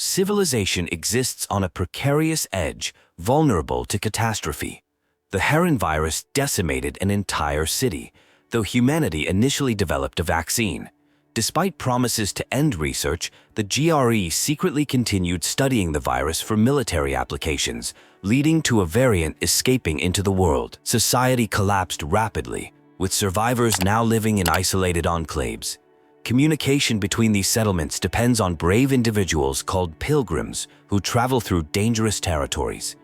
civilization exists on a precarious edge, vulnerable to catastrophe. The Harran virus decimated an entire city, though humanity initially developed a vaccine. Despite promises to end research, the GRE secretly continued studying the virus for military applications, leading to a variant escaping into the world. Society collapsed rapidly, with survivors now living in isolated enclaves. Communication between these settlements depends on brave individuals called pilgrims who travel through dangerous territories.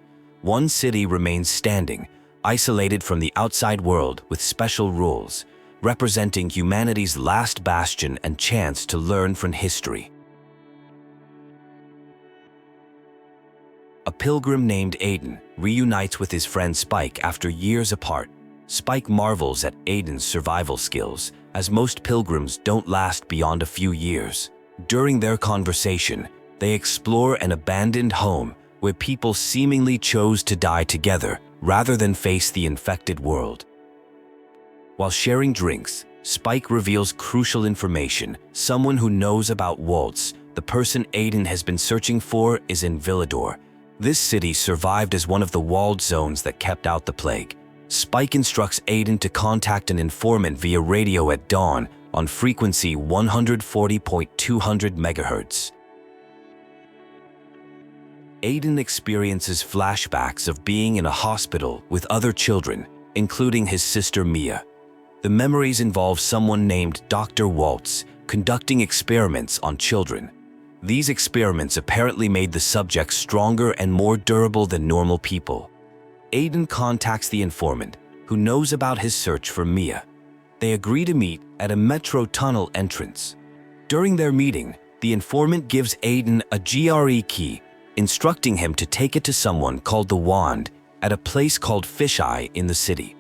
One city remains standing, isolated from the outside world with special rules, representing humanity's last bastion and chance to learn from history. A pilgrim named Aiden reunites with his friend Spike after years apart. Spike marvels at Aiden's survival skills, as most pilgrims don't last beyond a few years. During their conversation, they explore an abandoned home where people seemingly chose to die together rather than face the infected world. While sharing drinks, Spike reveals crucial information. Someone who knows about Waltz, the person Aiden has been searching for, is in Villador. This city survived as one of the walled zones that kept out the plague. Spike instructs Aiden to contact an informant via radio at dawn on frequency 140.200 MHz. Aiden experiences flashbacks of being in a hospital with other children, including his sister Mia. The memories involve someone named Dr. Waltz conducting experiments on children. These experiments apparently made the subjects stronger and more durable than normal people. Aiden contacts the informant, who knows about his search for Mia. They agree to meet at a metro tunnel entrance. During their meeting, the informant gives Aiden a GRE key, instructing him to take it to someone called the Wand at a place called Fisheye in the city.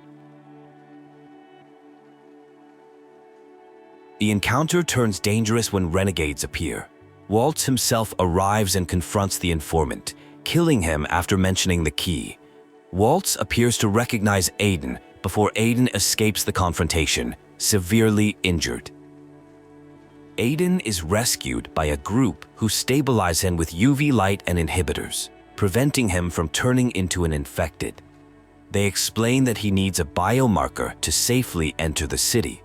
The encounter turns dangerous when renegades appear. Waltz himself arrives and confronts the informant, killing him after mentioning the key. Waltz appears to recognize Aiden before Aiden escapes the confrontation, severely injured. Aiden is rescued by a group who stabilize him with UV light and inhibitors, preventing him from turning into an infected. They explain that he needs a biomarker to safely enter the city.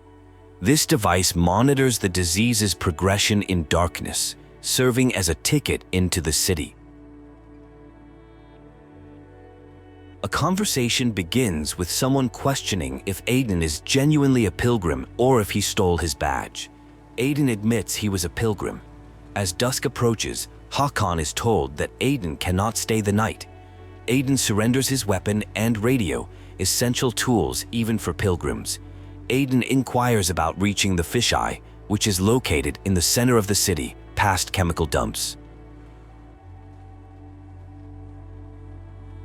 This device monitors the disease's progression in darkness, serving as a ticket into the city. A conversation begins with someone questioning if Aiden is genuinely a pilgrim or if he stole his badge. Aiden admits he was a pilgrim. As dusk approaches, Haken is told that Aiden cannot stay the night. Aiden surrenders his weapon and radio, essential tools even for pilgrims. Aiden inquires about reaching the Fisheye, which is located in the center of the city, past chemical dumps.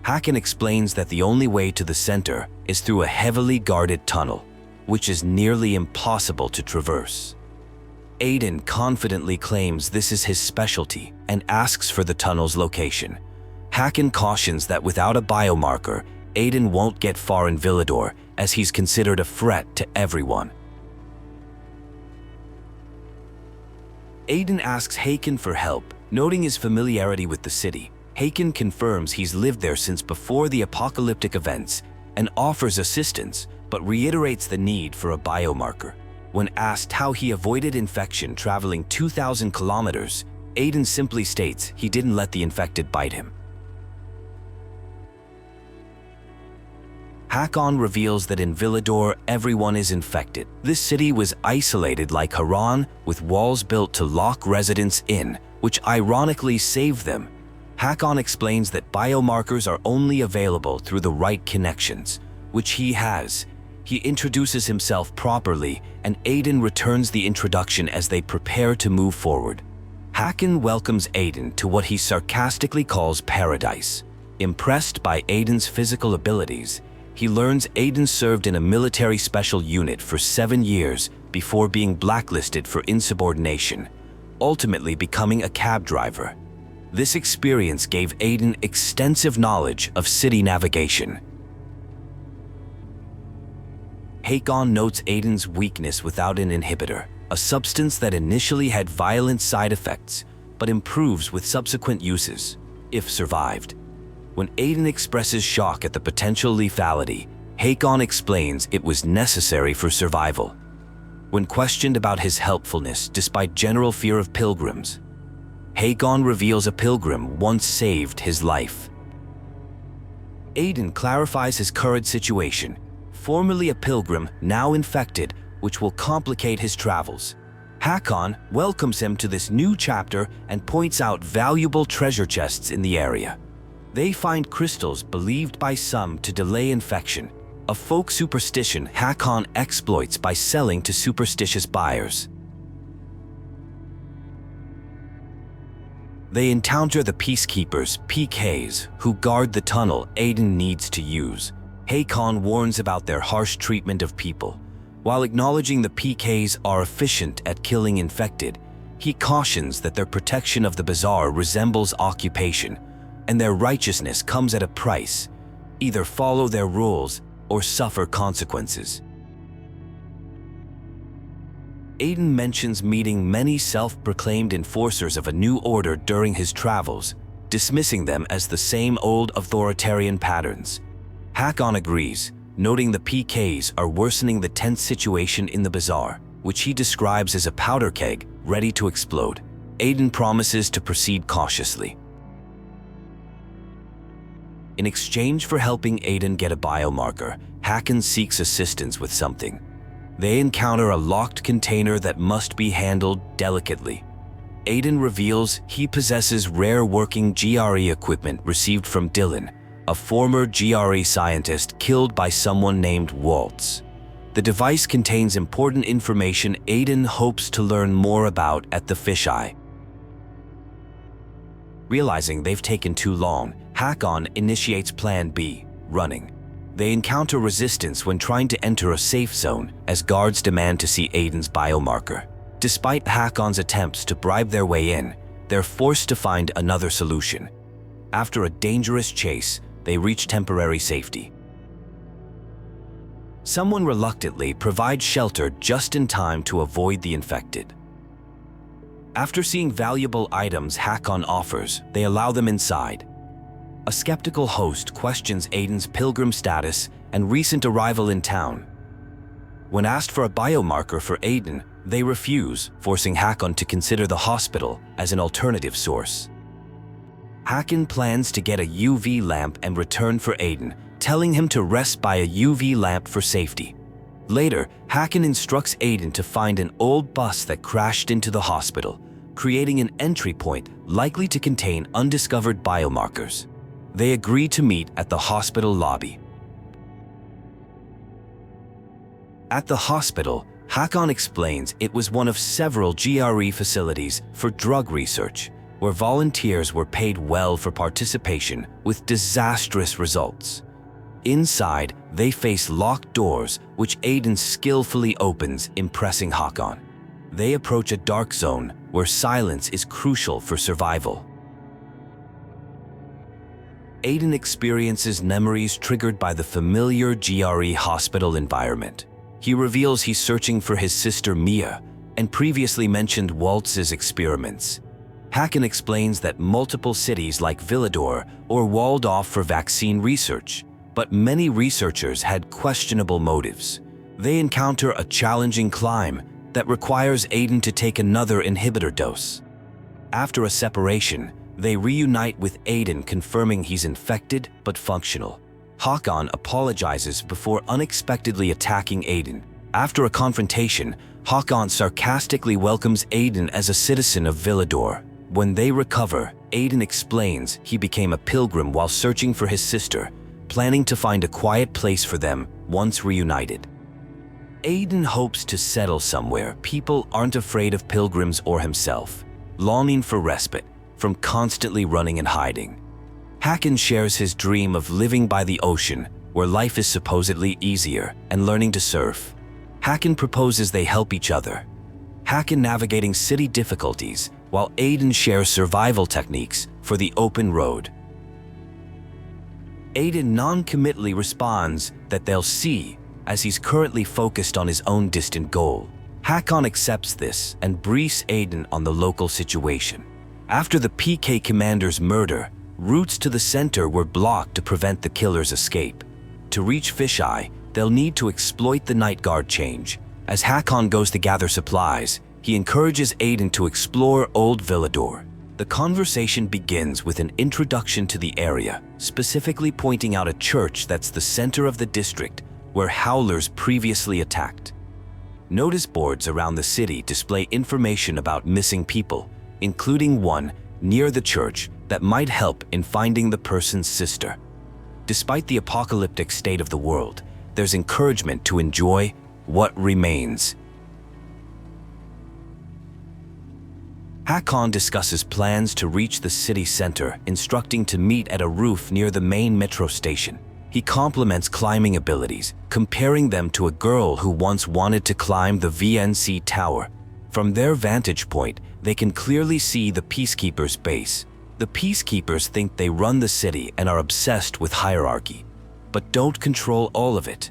Hacken explains that the only way to the center is through a heavily guarded tunnel, which is nearly impossible to traverse. Aiden confidently claims this is his specialty and asks for the tunnel's location. Hacken cautions that without a biomarker, Aiden won't get far in Villador, as he's considered a threat to everyone. Aiden asks Haken for help, noting his familiarity with the city. Haken confirms he's lived there since before the apocalyptic events and offers assistance, but reiterates the need for a biomarker. When asked how he avoided infection traveling 2,000 kilometers, Aiden simply states he didn't let the infected bite him. Hackon reveals that in Villador, everyone is infected. This city was isolated like Harran, with walls built to lock residents in, which ironically saved them. Hackon explains that biomarkers are only available through the right connections, which he has. He introduces himself properly, and Aiden returns the introduction as they prepare to move forward. Hacken welcomes Aiden to what he sarcastically calls paradise. Impressed by Aiden's physical abilities, he learns Aiden served in a military special unit for 7 years before being blacklisted for insubordination, ultimately becoming a cab driver. This experience gave Aiden extensive knowledge of city navigation. Haken notes Aiden's weakness without an inhibitor, a substance that initially had violent side effects. but improves with subsequent uses, if survived. When Aiden expresses shock at the potential lethality, Haken explains it was necessary for survival. When questioned about his helpfulness despite general fear of pilgrims, Haken reveals a pilgrim once saved his life. Aiden clarifies his current situation, formerly a pilgrim, now infected, which will complicate his travels. Hackon welcomes him to this new chapter and points out valuable treasure chests in the area. They find crystals believed by some to delay infection, a folk superstition Hackon exploits by selling to superstitious buyers. They encounter the Peacekeepers, PKs, who guard the tunnel Aiden needs to use. Haken warns about their harsh treatment of people. While acknowledging the PKs are efficient at killing infected, he cautions that their protection of the Bazaar resembles occupation, and their righteousness comes at a price. Either follow their rules or suffer consequences. Aiden mentions meeting many self-proclaimed enforcers of a new order during his travels, dismissing them as the same old authoritarian patterns. Hackon agrees, noting the PKs are worsening the tense situation in the Bazaar, which he describes as a powder keg ready to explode. Aiden promises to proceed cautiously. In exchange for helping Aiden get a biomarker, Hacken seeks assistance with something. They encounter a locked container that must be handled delicately. Aiden reveals he possesses rare working GRE equipment received from Dylan, a former GRE scientist killed by someone named Waltz. The device contains important information Aiden hopes to learn more about at the fisheye. Realizing they've taken too long, Hackon initiates Plan B, running. They encounter resistance when trying to enter a safe zone as guards demand to see Aiden's biomarker. Despite Hackon's attempts to bribe their way in, they're forced to find another solution. After a dangerous chase, they reach temporary safety. Someone reluctantly provides shelter just in time to avoid the infected. After seeing valuable items Hackon offers, they allow them inside. A skeptical host questions Aiden's pilgrim status and recent arrival in town. When asked for a biomarker for Aiden, they refuse, forcing Hackon to consider the hospital as an alternative source. Hacken plans to get a UV lamp and return for Aiden, telling him to rest by a UV lamp for safety. Later, Hacken instructs Aiden to find an old bus that crashed into the hospital, creating an entry point likely to contain undiscovered biomarkers. They agree to meet at the hospital lobby. At the hospital, Hackon explains it was one of several GRE facilities for drug research, where volunteers were paid well for participation with disastrous results. Inside, they face locked doors, which Aiden skillfully opens, impressing Hackon. They approach a dark zone where silence is crucial for survival. Aiden experiences memories triggered by the familiar GRE hospital environment. He reveals he's searching for his sister Mia and previously mentioned Waltz's experiments. Hacken explains that multiple cities like Villador were walled off for vaccine research, but many researchers had questionable motives. They encounter a challenging climb that requires Aiden to take another inhibitor dose. After a separation, they reunite with Aiden, confirming he's infected but functional. Haken apologizes before unexpectedly attacking Aiden. After a confrontation, Haken sarcastically welcomes Aiden as a citizen of Villador. When they recover, Aiden explains he became a pilgrim while searching for his sister, planning to find a quiet place for them once reunited. Aiden hopes to settle somewhere people aren't afraid of pilgrims or himself, longing for respite from constantly running and hiding. Hacken shares his dream of living by the ocean, where life is supposedly easier, and learning to surf. Hacken proposes they help each other. Hacken navigating city difficulties, while Aiden shares survival techniques for the open road. Aiden non-committally responds that they'll see, as he's currently focused on his own distant goal. Hackon accepts this and briefs Aiden on the local situation. After the PK commander's murder, routes to the center were blocked to prevent the killer's escape. To reach Fisheye, they'll need to exploit the night guard change. As Hackon goes to gather supplies, he encourages Aiden to explore Old Villador. The conversation begins with an introduction to the area, specifically pointing out a church that's the center of the district where Howlers previously attacked. Notice boards around the city display information about missing people, including one near the church that might help in finding the person's sister. Despite the apocalyptic state of the world, there's encouragement to enjoy what remains. Hackon discusses plans to reach the city center, instructing to meet at a roof near the main metro station. He compliments climbing abilities, comparing them to a girl who once wanted to climb the VNC tower. From their vantage point, they can clearly see the Peacekeepers' base. The Peacekeepers think they run the city and are obsessed with hierarchy, but don't control all of it.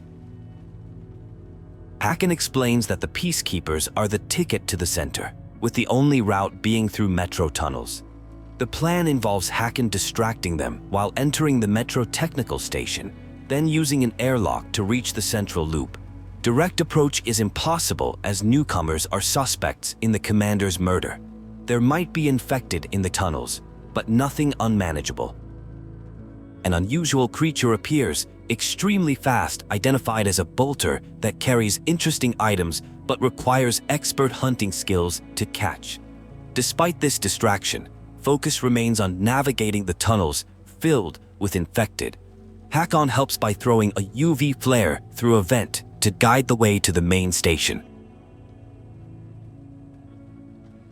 Hacken explains that the Peacekeepers are the ticket to the center, with the only route being through metro tunnels. The plan involves Hacken distracting them while entering the metro technical station, then using an airlock to reach the central loop. Direct approach is impossible as newcomers are suspects in the commander's murder. There might be infected in the tunnels, but nothing unmanageable. An unusual creature appears, extremely fast, identified as a bolter that carries interesting items but requires expert hunting skills to catch. Despite this distraction, focus remains on navigating the tunnels filled with infected. Hackon helps by throwing a UV flare through a vent to guide the way to the main station.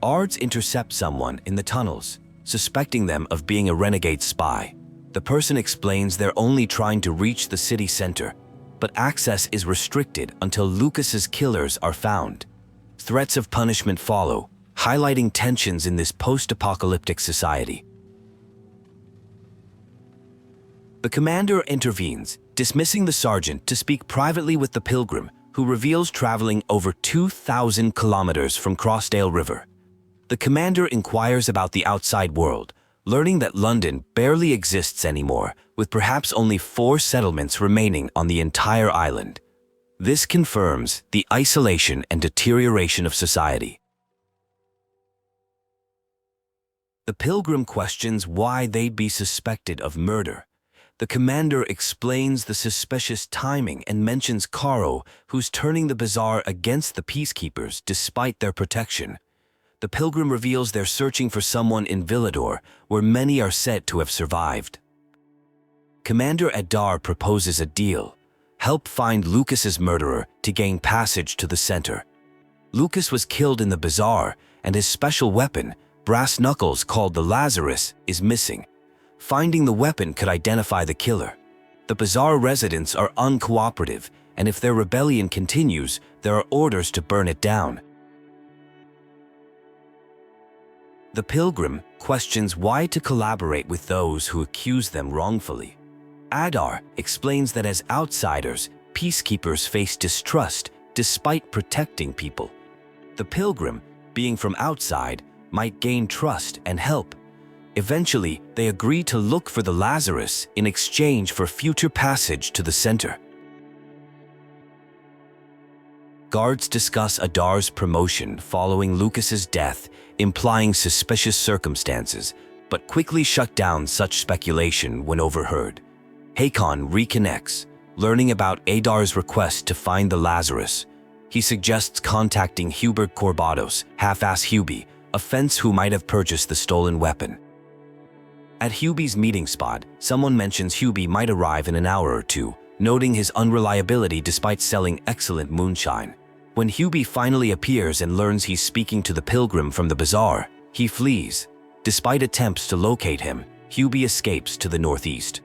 Ards intercept someone in the tunnels, suspecting them of being a renegade spy. The person explains they're only trying to reach the city center, but access is restricted until Lucas's killers are found. Threats of punishment follow, highlighting tensions in this post-apocalyptic society. The commander intervenes, dismissing the sergeant to speak privately with the pilgrim, who reveals traveling over 2,000 kilometers from Crossdale River. The commander inquires about the outside world, learning that London barely exists anymore, with perhaps only 4 settlements remaining on the entire island. This confirms the isolation and deterioration of society. The pilgrim questions why they'd be suspected of murder. The commander explains the suspicious timing and mentions G.R.E, who's turning the Bazaar against the Peacekeepers despite their protection. The pilgrim reveals they're searching for someone in Villador, where many are said to have survived. Commander Adar proposes a deal: help find Lucas's murderer to gain passage to the center. Lucas was killed in the Bazaar, and his special weapon, brass knuckles called the Lazarus, is missing. Finding the weapon could identify the killer. The Bazaar residents are uncooperative, and if their rebellion continues, there are orders to burn it down. The pilgrim questions why to collaborate with those who accuse them wrongfully. Adar explains that as outsiders, peacekeepers face distrust despite protecting people. The pilgrim, being from outside, might gain trust and help. Eventually, they agree to look for the Lazarus in exchange for future passage to the center. Guards discuss Adar's promotion following Lucas's death, implying suspicious circumstances, but quickly shut down such speculation when overheard. Haken reconnects, learning about Adar's request to find the Lazarus. He suggests contacting Hubert Corbatos, half-ass Hubie, a fence who might have purchased the stolen weapon. At Hubie's meeting spot, someone mentions Hubie might arrive in an hour or two, noting his unreliability despite selling excellent moonshine. When Hubie finally appears and learns he's speaking to the pilgrim from the Bazaar, he flees. Despite attempts to locate him, Hubie escapes to the northeast.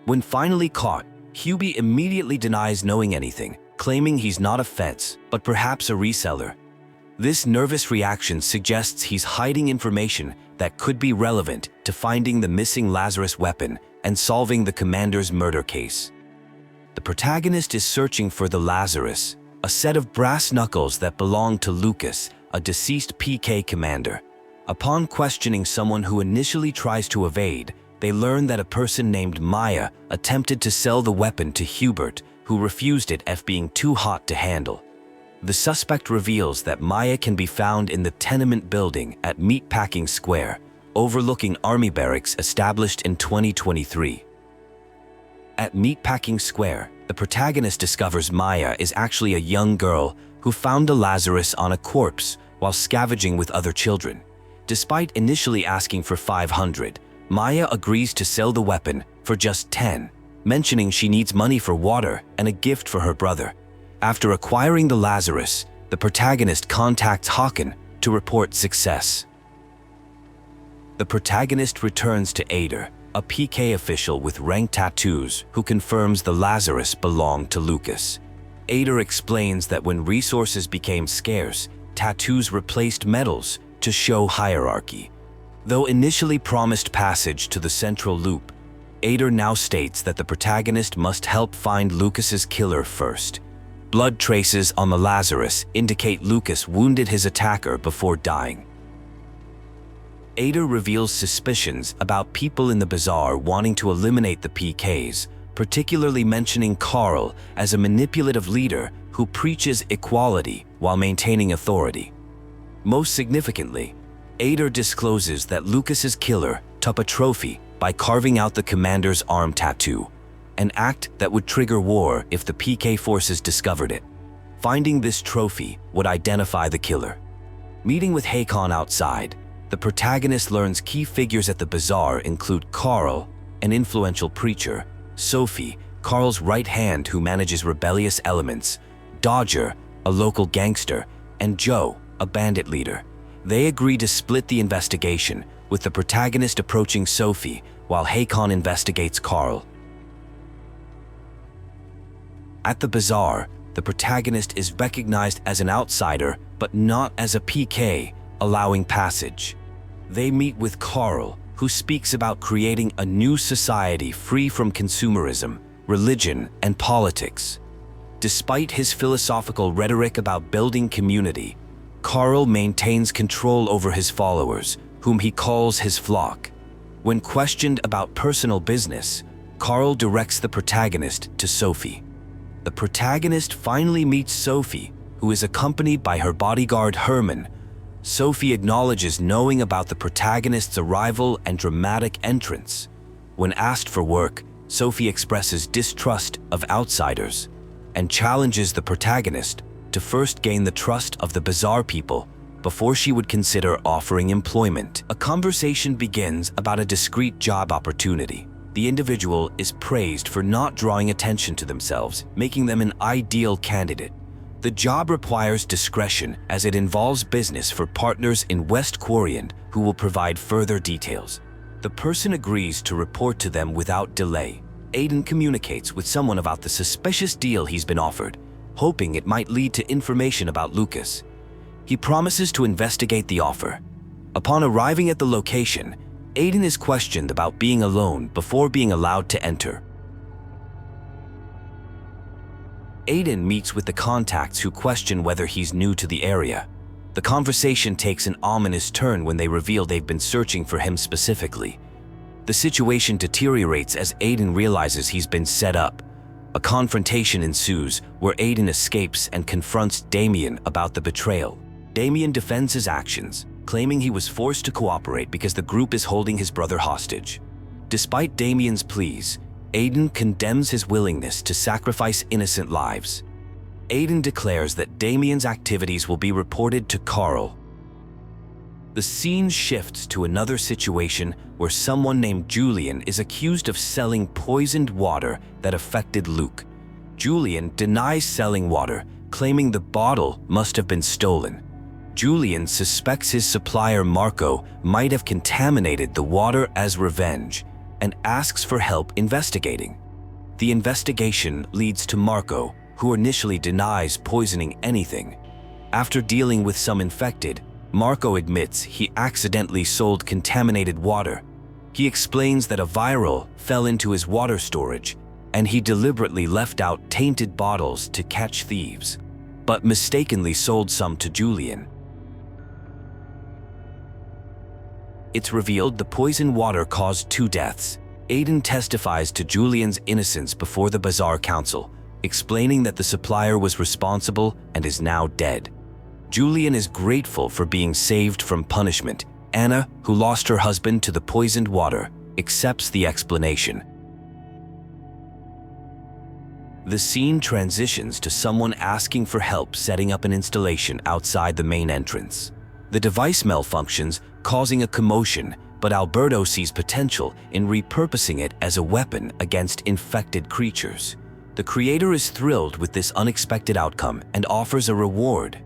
When finally caught, Hubie immediately denies knowing anything, claiming he's not a fence, but perhaps a reseller. This nervous reaction suggests he's hiding information that could be relevant to finding the missing Lazarus weapon and solving the commander's murder case. The protagonist is searching for the Lazarus, a set of brass knuckles that belonged to Lucas, a deceased PK commander. Upon questioning someone who initially tries to evade, they learn that a person named Maya attempted to sell the weapon to Hubert, who refused it as being too hot to handle. The suspect reveals that Maya can be found in the tenement building at Meatpacking Square, overlooking army barracks established in 2023. At Meatpacking Square, the protagonist discovers Maya is actually a young girl who found a Lazarus on a corpse while scavenging with other children. Despite initially asking for 500, Maya agrees to sell the weapon for just 10, mentioning she needs money for water and a gift for her brother. After acquiring the Lazarus, the protagonist contacts Haken to report success. The protagonist returns to Adar, a PK official with rank tattoos who confirms the Lazarus belonged to Lucas. Adar explains that when resources became scarce, tattoos replaced medals to show hierarchy. Though initially promised passage to the central loop, Adar now states that the protagonist must help find Lucas's killer first. Blood traces on the Lazarus indicate Lucas wounded his attacker before dying. Adar reveals suspicions about people in the Bazaar wanting to eliminate the PKs, particularly mentioning Carl as a manipulative leader who preaches equality while maintaining authority. Most significantly, Adar discloses that Lucas's killer took a trophy by carving out the commander's arm tattoo, an act that would trigger war if the PK forces discovered it. Finding this trophy would identify the killer. Meeting with Haken outside, the protagonist learns key figures at the Bazaar include Carl, an influential preacher, Sophie, Carl's right hand who manages rebellious elements, Dodger, a local gangster, and Joe, a bandit leader. They agree to split the investigation, with the protagonist approaching Sophie while Haken investigates Carl. At the Bazaar, the protagonist is recognized as an outsider but not as a PK, allowing passage. They meet with Carl, who speaks about creating a new society free from consumerism, religion, and politics. Despite his philosophical rhetoric about building community, Carl maintains control over his followers, whom he calls his flock. When questioned about personal business, Carl directs the protagonist to Sophie. The protagonist finally meets Sophie, who is accompanied by her bodyguard Herman. Sophie acknowledges knowing about the protagonist's arrival and dramatic entrance. When asked for work, Sophie expresses distrust of outsiders and challenges the protagonist to first gain the trust of the Bazaar people before she would consider offering employment. A conversation begins about a discreet job opportunity. The individual is praised for not drawing attention to themselves, making them an ideal candidate. The job requires discretion as it involves business for partners in West Quorient who will provide further details. The person agrees to report to them without delay. Aiden communicates with someone about the suspicious deal he's been offered, hoping it might lead to information about Lucas. He promises to investigate the offer. Upon arriving at the location, Aiden is questioned about being alone before being allowed to enter. Aiden meets with the contacts who question whether he's new to the area. The conversation takes an ominous turn when they reveal they've been searching for him specifically. The situation deteriorates as Aiden realizes he's been set up. A confrontation ensues where Aiden escapes and confronts Damien about the betrayal. Damien defends his actions, claiming he was forced to cooperate because the group is holding his brother hostage. Despite Damien's pleas, Aiden condemns his willingness to sacrifice innocent lives. Aiden declares that Damien's activities will be reported to Carl. The scene shifts to another situation where someone named Julian is accused of selling poisoned water that affected Luke. Julian denies selling water, claiming the bottle must have been stolen. Julian suspects his supplier Marco might have contaminated the water as revenge and asks for help investigating. The investigation leads to Marco, who initially denies poisoning anything. After dealing with some infected, Marco admits he accidentally sold contaminated water. He explains that a viral fell into his water storage and he deliberately left out tainted bottles to catch thieves, but mistakenly sold some to Julian. It's revealed the poisoned water caused 2 deaths. Aiden testifies to Julian's innocence before the Bazaar Council, explaining that the supplier was responsible and is now dead. Julian is grateful for being saved from punishment. Anna, who lost her husband to the poisoned water, accepts the explanation. The scene transitions to someone asking for help setting up an installation outside the main entrance. The device malfunctions, causing a commotion, but Alberto sees potential in repurposing it as a weapon against infected creatures. The creator is thrilled with this unexpected outcome and offers a reward.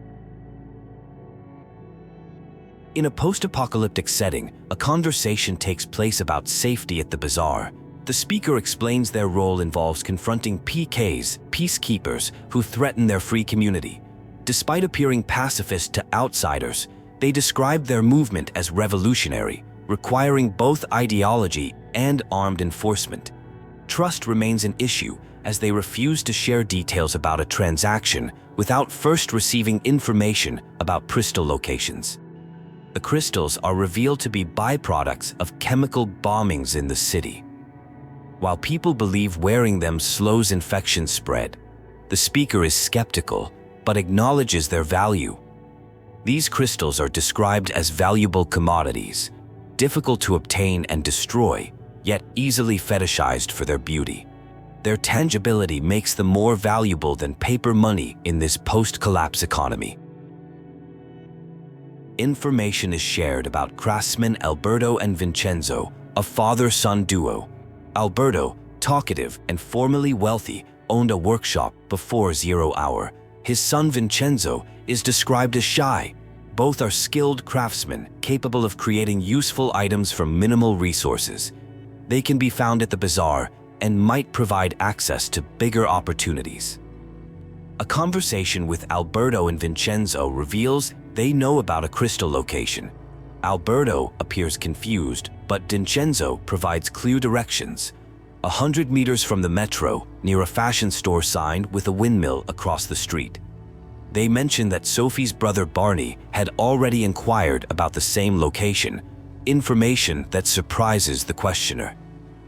In a post-apocalyptic setting, a conversation takes place about safety at the Bazaar. The speaker explains their role involves confronting PKs, peacekeepers, who threaten their free community. Despite appearing pacifist to outsiders, they describe their movement as revolutionary, requiring both ideology and armed enforcement. Trust remains an issue as they refuse to share details about a transaction without first receiving information about crystal locations. The crystals are revealed to be byproducts of chemical bombings in the city. While people believe wearing them slows infection spread, the speaker is skeptical but acknowledges their value. These crystals are described as valuable commodities, difficult to obtain and destroy, yet easily fetishized for their beauty. Their tangibility makes them more valuable than paper money in this post-collapse economy. Information is shared about craftsmen Alberto and Vincenzo, a father-son duo. Alberto, talkative and formerly wealthy, owned a workshop before 0 hour. His son Vincenzo is described as shy. Both are skilled craftsmen capable of creating useful items from minimal resources. They can be found at the Bazaar and might provide access to bigger opportunities. A conversation with Alberto and Vincenzo reveals they know about a crystal location. Alberto appears confused, but Vincenzo provides clear directions. 100 meters from the metro, near a fashion store sign with a windmill across the street. They mention that Sophie's brother Barney had already inquired about the same location, information that surprises the questioner.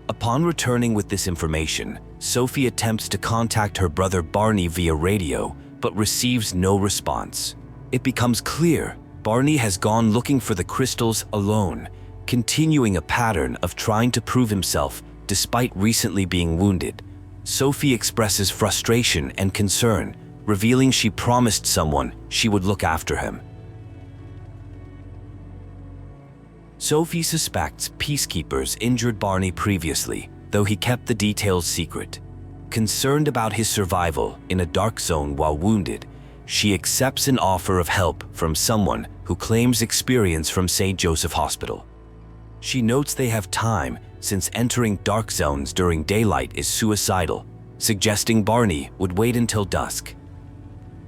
Upon returning with this information, Sophie attempts to contact her brother Barney via radio, but receives no response. It becomes clear Barney has gone looking for the crystals alone, continuing a pattern of trying to prove himself despite recently being wounded. Sophie expresses frustration and concern, revealing she promised someone she would look after him. Sophie suspects Peacekeepers injured Barney previously, though he kept the details secret. Concerned about his survival in a dark zone while wounded, she accepts an offer of help from someone who claims experience from St. Joseph Hospital. She notes they have time since entering dark zones during daylight is suicidal, suggesting Barney would wait until dusk.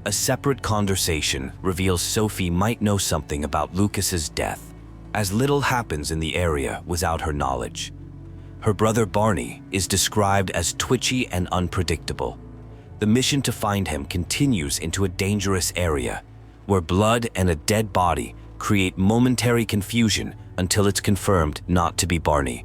A separate conversation reveals Sophie might know something about Lucas's death, as little happens in the area without her knowledge. Her brother Barney is described as twitchy and unpredictable. The mission to find him continues into a dangerous area, where blood and a dead body create momentary confusion until it's confirmed not to be Barney.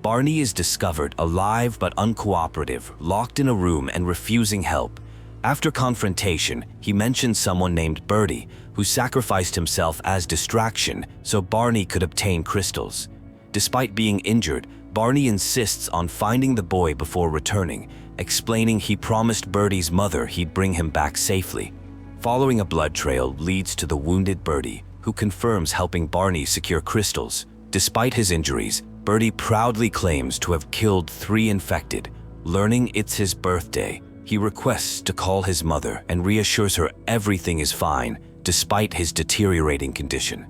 Barney is discovered alive but uncooperative, locked in a room and refusing help. After confrontation, he mentions someone named Birdie, who sacrificed himself as distraction so Barney could obtain crystals. Despite being injured, Barney insists on finding the boy before returning, explaining he promised Birdie's mother he'd bring him back safely. Following a blood trail leads to the wounded Birdie, who confirms helping Barney secure crystals. Despite his injuries, Birdie proudly claims to have killed 3 infected. Learning it's his birthday, he requests to call his mother and reassures her everything is fine, despite his deteriorating condition.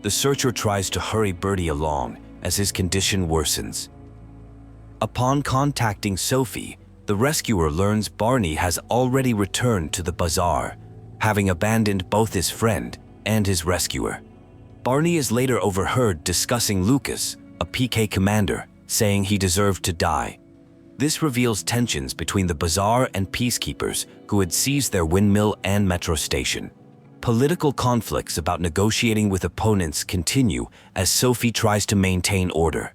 The searcher tries to hurry Birdie along as his condition worsens. Upon contacting Sophie, the rescuer learns Barney has already returned to the Bazaar, having abandoned both his friend and his rescuer. Barney is later overheard discussing Lucas, a PK commander, saying he deserved to die. This reveals tensions between the Bazaar and Peacekeepers, who had seized their windmill and metro station. Political conflicts about negotiating with opponents continue as Sophie tries to maintain order.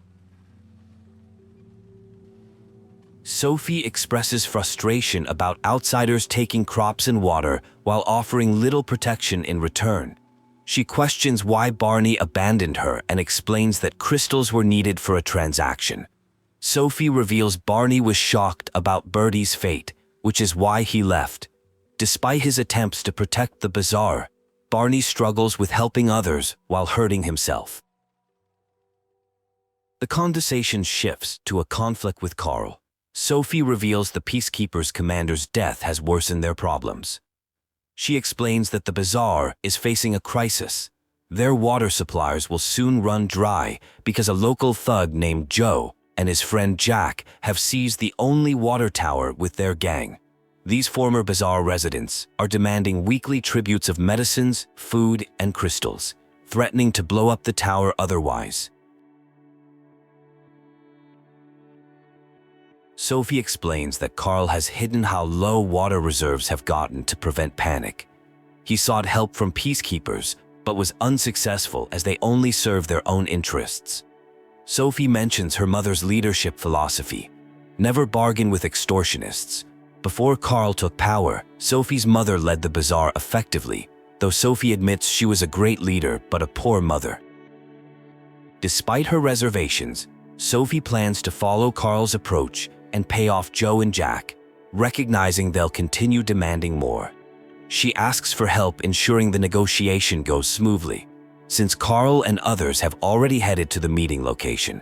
Sophie expresses frustration about outsiders taking crops and water while offering little protection in return. She questions why Barney abandoned her and explains that crystals were needed for a transaction. Sophie reveals Barney was shocked about Birdie's fate, which is why he left. Despite his attempts to protect the Bazaar, Barney struggles with helping others while hurting himself. The conversation shifts to a conflict with Carl. Sophie reveals the Peacekeepers' commander's death has worsened their problems. She explains that the Bazaar is facing a crisis. Their water supplies will soon run dry because a local thug named Joe and his friend Jack have seized the only water tower with their gang. These former Bazaar residents are demanding weekly tributes of medicines, food, and crystals, threatening to blow up the tower otherwise. Sophie explains that Carl has hidden how low water reserves have gotten to prevent panic. He sought help from Peacekeepers, but was unsuccessful as they only serve their own interests. Sophie mentions her mother's leadership philosophy: never bargain with extortionists. Before Carl took power, Sophie's mother led the Bazaar effectively, though Sophie admits she was a great leader but a poor mother. Despite her reservations, Sophie plans to follow Carl's approach and pay off Joe and Jack, recognizing they'll continue demanding more. She asks for help ensuring the negotiation goes smoothly, since Carl and others have already headed to the meeting location.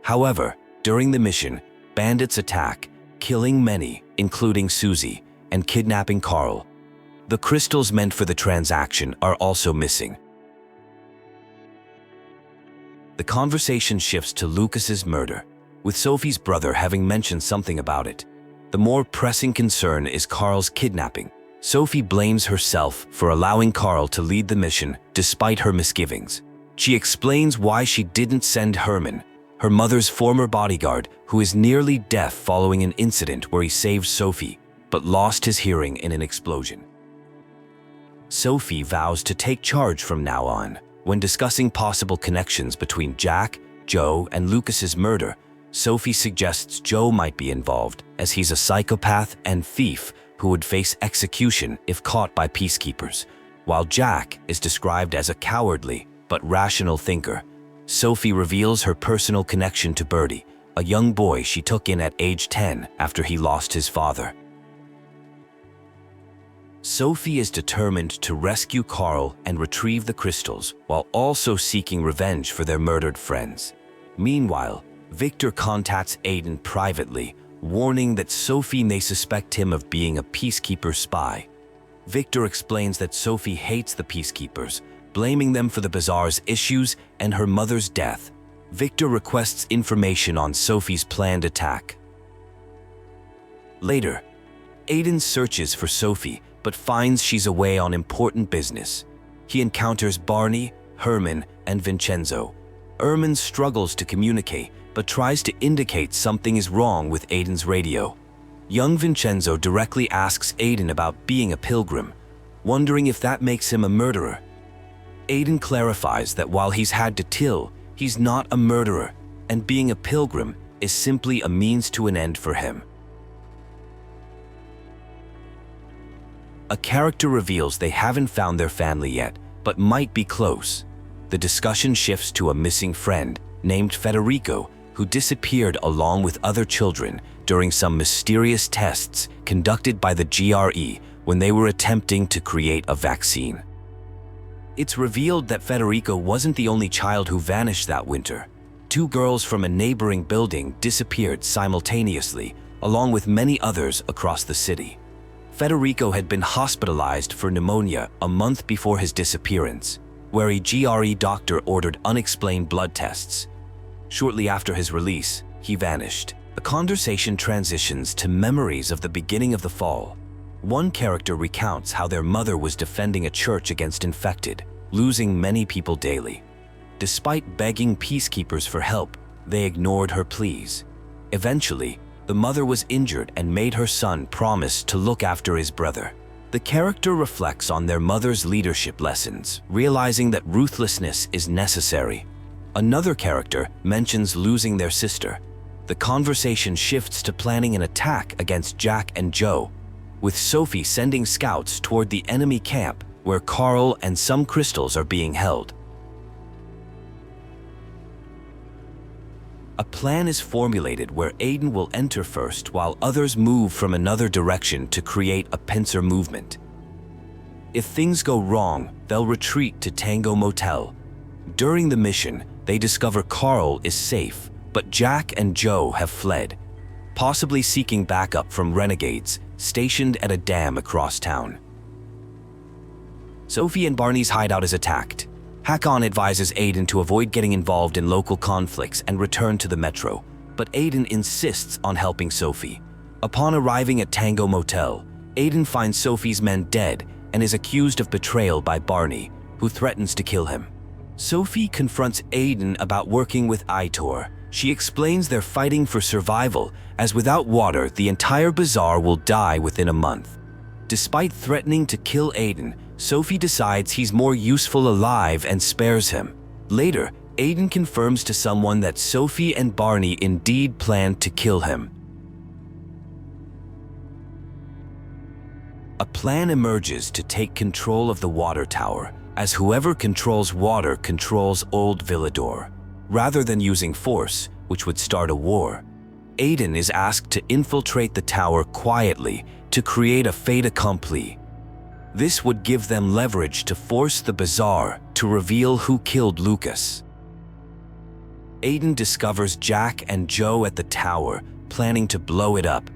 However, during the mission, bandits attack, killing many, including Susie, and kidnapping Carl. The crystals meant for the transaction are also missing. The conversation shifts to Lucas's murder, with Sophie's brother having mentioned something about it. The more pressing concern is Carl's kidnapping. Sophie blames herself for allowing Carl to lead the mission despite her misgivings. She explains why she didn't send Herman, her mother's former bodyguard, who is nearly deaf following an incident where he saved Sophie, but lost his hearing in an explosion. Sophie vows to take charge from now on. When discussing possible connections between Jack, Joe, and Lucas's murder, Sophie suggests Joe might be involved, as he's a psychopath and thief who would face execution if caught by Peacekeepers, while Jack is described as a cowardly but rational thinker. Sophie reveals her personal connection to Birdie, a young boy she took in at age 10 after he lost his father. Sophie is determined to rescue Carl and retrieve the crystals, while also seeking revenge for their murdered friends. Meanwhile, Victor contacts Aiden privately, warning that Sophie may suspect him of being a Peacekeeper spy. Victor explains that Sophie hates the Peacekeepers, blaming them for the Bazaar's issues and her mother's death. Victor requests information on Sophie's planned attack. Later, Aiden searches for Sophie, but finds she's away on important business. He encounters Barney, Herman, and Vincenzo. Herman struggles to communicate, but tries to indicate something is wrong with Aiden's radio. Young Vincenzo directly asks Aiden about being a pilgrim, wondering if that makes him a murderer. Aiden clarifies that while he's had to kill, he's not a murderer, and being a pilgrim is simply a means to an end for him. A character reveals they haven't found their family yet, but might be close. The discussion shifts to a missing friend named Federico, who disappeared along with other children during some mysterious tests conducted by the GRE when they were attempting to create a vaccine. It's revealed that Federico wasn't the only child who vanished that winter. 2 girls from a neighboring building disappeared simultaneously, along with many others across the city. Federico had been hospitalized for pneumonia a month before his disappearance, where a GRE doctor ordered unexplained blood tests. Shortly after his release, he vanished. The conversation transitions to memories of the beginning of the fall. One character recounts how their mother was defending a church against infected, losing many people daily. Despite begging Peacekeepers for help, they ignored her pleas. Eventually, the mother was injured and made her son promise to look after his brother. The character reflects on their mother's leadership lessons, realizing that ruthlessness is necessary. Another character mentions losing their sister. The conversation shifts to planning an attack against Jack and Joe, with Sophie sending scouts toward the enemy camp where Carl and some crystals are being held. A plan is formulated where Aiden will enter first while others move from another direction to create a pincer movement. If things go wrong, they'll retreat to Tango Motel. During the mission, they discover Carl is safe, but Jack and Joe have fled, possibly seeking backup from renegades stationed at a dam across town. Sophie and Barney's hideout is attacked. Hackon advises Aiden to avoid getting involved in local conflicts and return to the metro, but Aiden insists on helping Sophie. Upon arriving at Tango Motel, Aiden finds Sophie's men dead and is accused of betrayal by Barney, who threatens to kill him. Sophie confronts Aiden about working with Itor. She explains they're fighting for survival, as without water, the entire Bazaar will die within a month. Despite threatening to kill Aiden, Sophie decides he's more useful alive and spares him. Later, Aiden confirms to someone that Sophie and Barney indeed planned to kill him. A plan emerges to take control of the water tower, as whoever controls water controls old Villador. Rather than using force, which would start a war, Aiden is asked to infiltrate the tower quietly to create a fait accompli. This would give them leverage to force the Bazaar to reveal who killed Lucas. Aiden discovers Jack and Joe at the tower, planning to blow it up.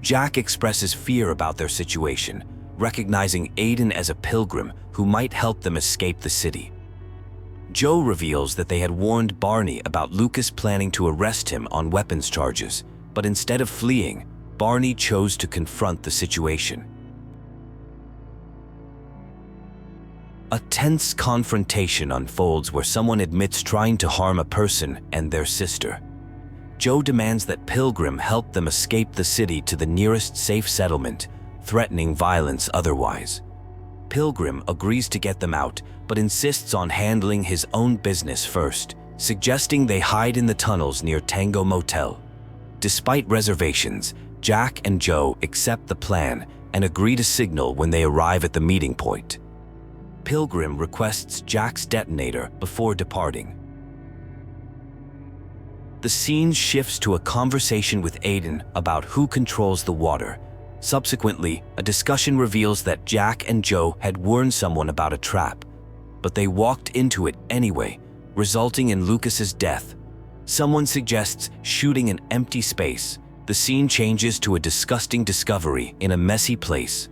Jack expresses fear about their situation, recognizing Aiden as a pilgrim who might help them escape the city. Joe reveals that they had warned Barney about Lucas planning to arrest him on weapons charges, but instead of fleeing, Barney chose to confront the situation. A tense confrontation unfolds where someone admits trying to harm a person and their sister. Joe demands that Pilgrim help them escape the city to the nearest safe settlement, threatening violence otherwise. Pilgrim agrees to get them out, but insists on handling his own business first, suggesting they hide in the tunnels near Tango Motel. Despite reservations, Jack and Joe accept the plan and agree to signal when they arrive at the meeting point. Pilgrim requests Jack's detonator before departing. The scene shifts to a conversation with Aiden about who controls the water. Subsequently, a discussion reveals that Jack and Joe had warned someone about a trap, but they walked into it anyway, resulting in Lucas's death. Someone suggests shooting an empty space. The scene changes to a disgusting discovery in a messy place.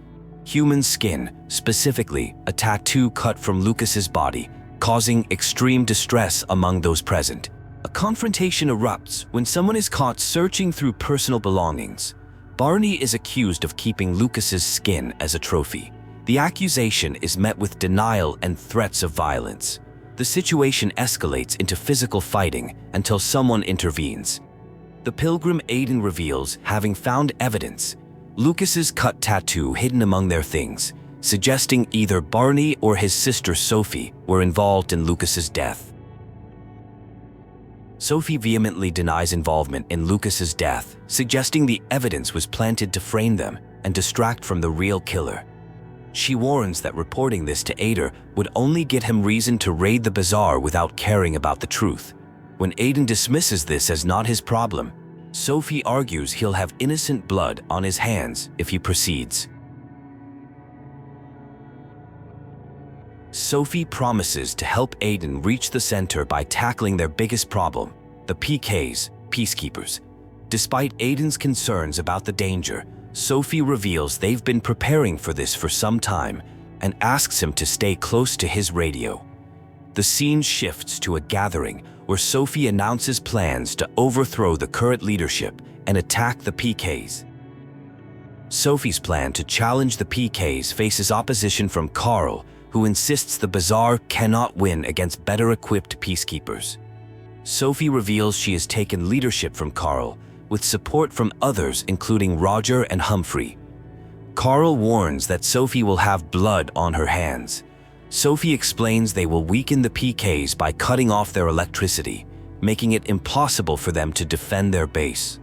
Human skin, specifically a tattoo cut from Lucas's body, causing extreme distress among those present. A confrontation erupts when someone is caught searching through personal belongings. Barney is accused of keeping Lucas's skin as a trophy. The accusation is met with denial and threats of violence. The situation escalates into physical fighting until someone intervenes. The Pilgrim Aiden reveals having found evidence, Lucas's cut tattoo hidden among their things, suggesting either Barney or his sister Sophie were involved in Lucas's death. Sophie vehemently denies involvement in Lucas's death, suggesting the evidence was planted to frame them and distract from the real killer. She warns that reporting this to Adar would only get him reason to raid the Bazaar without caring about the truth. When Aiden dismisses this as not his problem, Sophie argues he'll have innocent blood on his hands if he proceeds. Sophie promises to help Aiden reach the center by tackling their biggest problem, the PKs, Peacekeepers. Despite Aiden's concerns about the danger, Sophie reveals they've been preparing for this for some time and asks him to stay close to his radio. The scene shifts to a gathering where Sophie announces plans to overthrow the current leadership and attack the PKs. Sophie's plan to challenge the PKs faces opposition from Carl, who insists the Bazaar cannot win against better-equipped Peacekeepers. Sophie reveals she has taken leadership from Carl, with support from others including Roger and Humphrey. Carl warns that Sophie will have blood on her hands. Sophie explains they will weaken the PKs by cutting off their electricity, making it impossible for them to defend their base.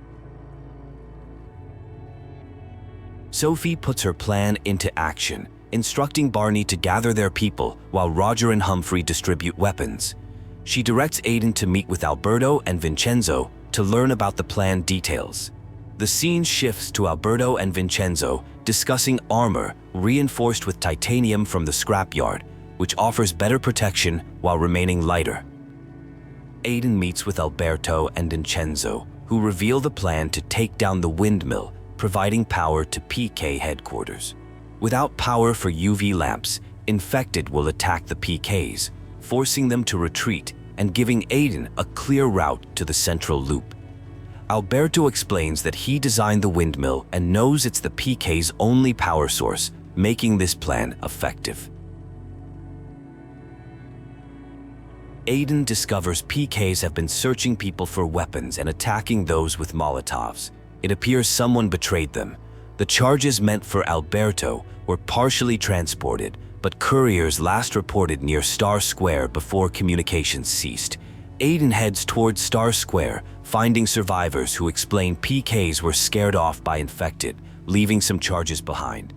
Sophie puts her plan into action, instructing Barney to gather their people while Roger and Humphrey distribute weapons. She directs Aiden to meet with Alberto and Vincenzo to learn about the plan details. The scene shifts to Alberto and Vincenzo discussing armor reinforced with titanium from the scrapyard, which offers better protection while remaining lighter. Aiden meets with Alberto and Vincenzo, who reveal the plan to take down the windmill, providing power to PK headquarters. Without power for UV lamps, infected will attack the PKs, forcing them to retreat and giving Aiden a clear route to the central loop. Alberto explains that he designed the windmill and knows it's the PK's only power source, making this plan effective. Aiden discovers PKs have been searching people for weapons and attacking those with Molotovs. It appears someone betrayed them. The charges meant for Alberto were partially transported, but couriers last reported near Star Square before communications ceased. Aiden heads towards Star Square, finding survivors who explain PKs were scared off by infected, leaving some charges behind.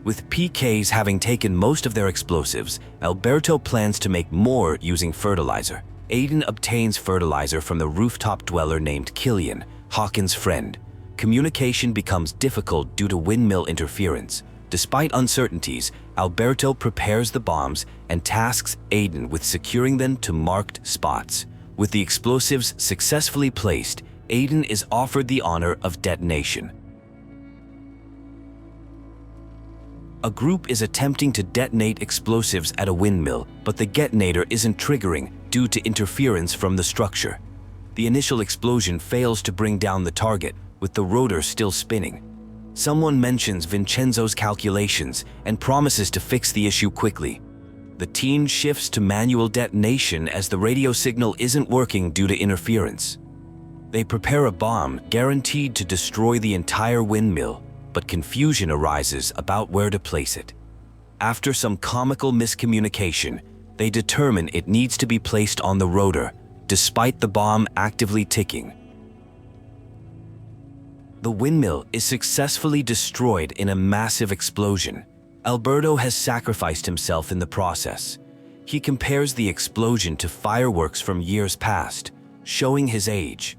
With PKs having taken most of their explosives, Alberto plans to make more using fertilizer. Aiden obtains fertilizer from the rooftop dweller named Killian, Hawkins' friend. Communication becomes difficult due to windmill interference. Despite uncertainties, Alberto prepares the bombs and tasks Aiden with securing them to marked spots. With the explosives successfully placed, Aiden is offered the honor of detonation. A group is attempting to detonate explosives at a windmill, but the detonator isn't triggering due to interference from the structure. The initial explosion fails to bring down the target, with the rotor still spinning. Someone mentions Vincenzo's calculations and promises to fix the issue quickly. The team shifts to manual detonation as the radio signal isn't working due to interference. They prepare a bomb guaranteed to destroy the entire windmill, but confusion arises about where to place it. After some comical miscommunication, they determine it needs to be placed on the rotor, despite the bomb actively ticking. The windmill is successfully destroyed in a massive explosion. Alberto has sacrificed himself in the process. He compares the explosion to fireworks from years past, showing his age.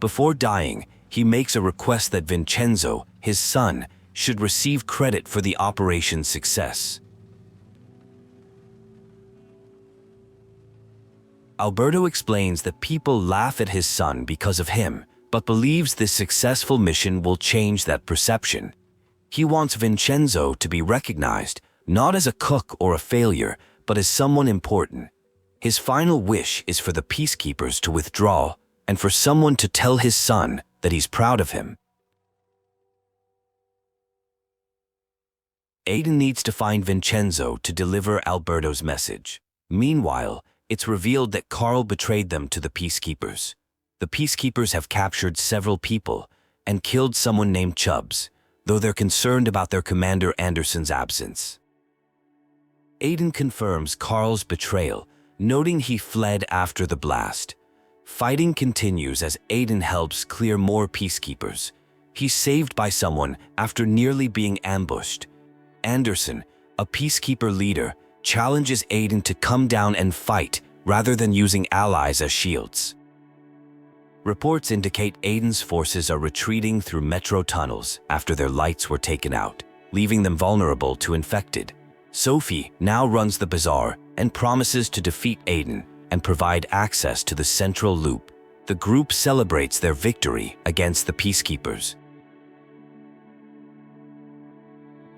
Before dying, he makes a request that Vincenzo, his son, should receive credit for the operation's success. Alberto explains that people laugh at his son because of him, but believes this successful mission will change that perception. He wants Vincenzo to be recognized, not as a cook or a failure, but as someone important. His final wish is for the Peacekeepers to withdraw and for someone to tell his son that he's proud of him. Aiden needs to find Vincenzo to deliver Alberto's message. Meanwhile, it's revealed that Carl betrayed them to the Peacekeepers. The Peacekeepers have captured several people and killed someone named Chubbs, though they're concerned about their commander Anderson's absence. Aiden confirms Carl's betrayal, noting he fled after the blast. Fighting continues as Aiden helps clear more Peacekeepers. He's saved by someone after nearly being ambushed. Anderson, a Peacekeeper leader, challenges Aiden to come down and fight rather than using allies as shields. Reports indicate Aiden's forces are retreating through metro tunnels after their lights were taken out, leaving them vulnerable to infected. Sophie now runs the Bazaar and promises to defeat Aiden and provide access to the central loop. The group celebrates their victory against the Peacekeepers.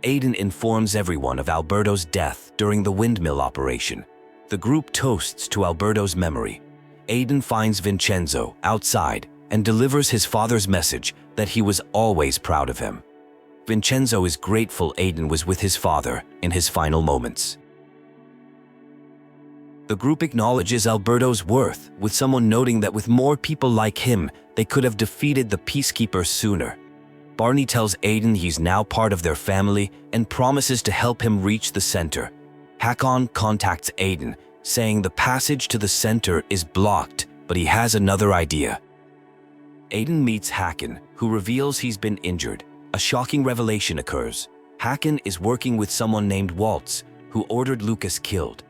Aiden informs everyone of Alberto's death during the windmill operation. The group toasts to Alberto's memory. Aiden finds Vincenzo outside and delivers his father's message that he was always proud of him. Vincenzo is grateful Aiden was with his father in his final moments. The group acknowledges Alberto's worth, with someone noting that with more people like him, they could have defeated the Peacekeepers sooner. Barney tells Aiden he's now part of their family and promises to help him reach the center. Hackon contacts Aiden, saying the passage to the center is blocked, but he has another idea. Aiden meets Hacken, who reveals he's been injured. A shocking revelation occurs. Hacken is working with someone named Waltz, who ordered Lucas killed.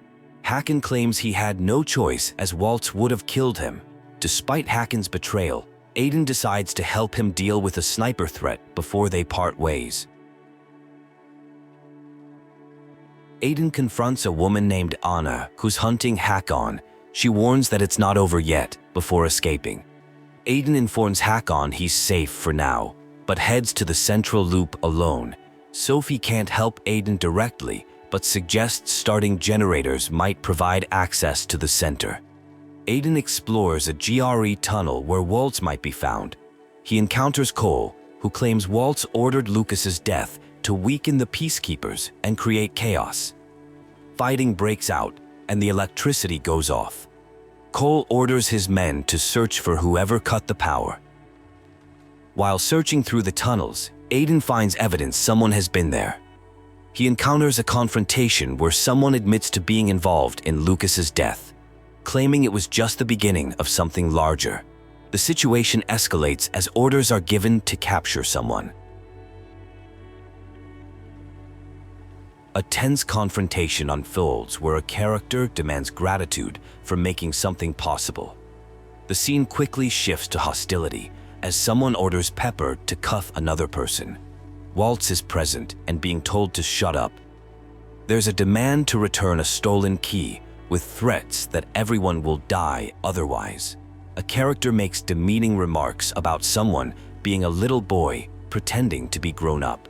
Hacken claims he had no choice as Waltz would have killed him. Despite Hacken's betrayal, Aiden decides to help him deal with a sniper threat before they part ways. Aiden confronts a woman named Anna who's hunting Hackon. She warns that it's not over yet before escaping. Aiden informs Hackon he's safe for now, but heads to the central loop alone. Sophie can't help Aiden directly, but suggests starting generators might provide access to the center. Aiden explores a GRE tunnel where Waltz might be found. He encounters Cole, who claims Waltz ordered Lucas's death to weaken the Peacekeepers and create chaos. Fighting breaks out, and the electricity goes off. Cole orders his men to search for whoever cut the power. While searching through the tunnels, Aiden finds evidence someone has been there. He encounters a confrontation where someone admits to being involved in Lucas's death, claiming it was just the beginning of something larger. The situation escalates as orders are given to capture someone. A tense confrontation unfolds where a character demands gratitude for making something possible. The scene quickly shifts to hostility as someone orders Pepper to cuff another person. Waltz is present and being told to shut up. There's a demand to return a stolen key with threats that everyone will die otherwise. A character makes demeaning remarks about someone being a little boy pretending to be grown up.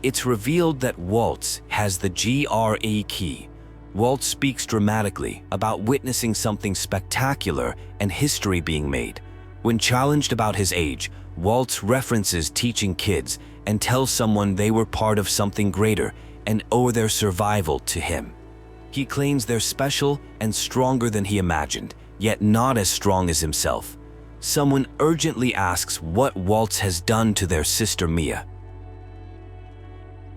It's revealed that Waltz has the GRE key. Waltz speaks dramatically about witnessing something spectacular and history being made. When challenged about his age, Waltz references teaching kids and tells someone they were part of something greater and owe their survival to him. He claims they're special and stronger than he imagined, yet not as strong as himself. Someone urgently asks what Waltz has done to their sister Mia.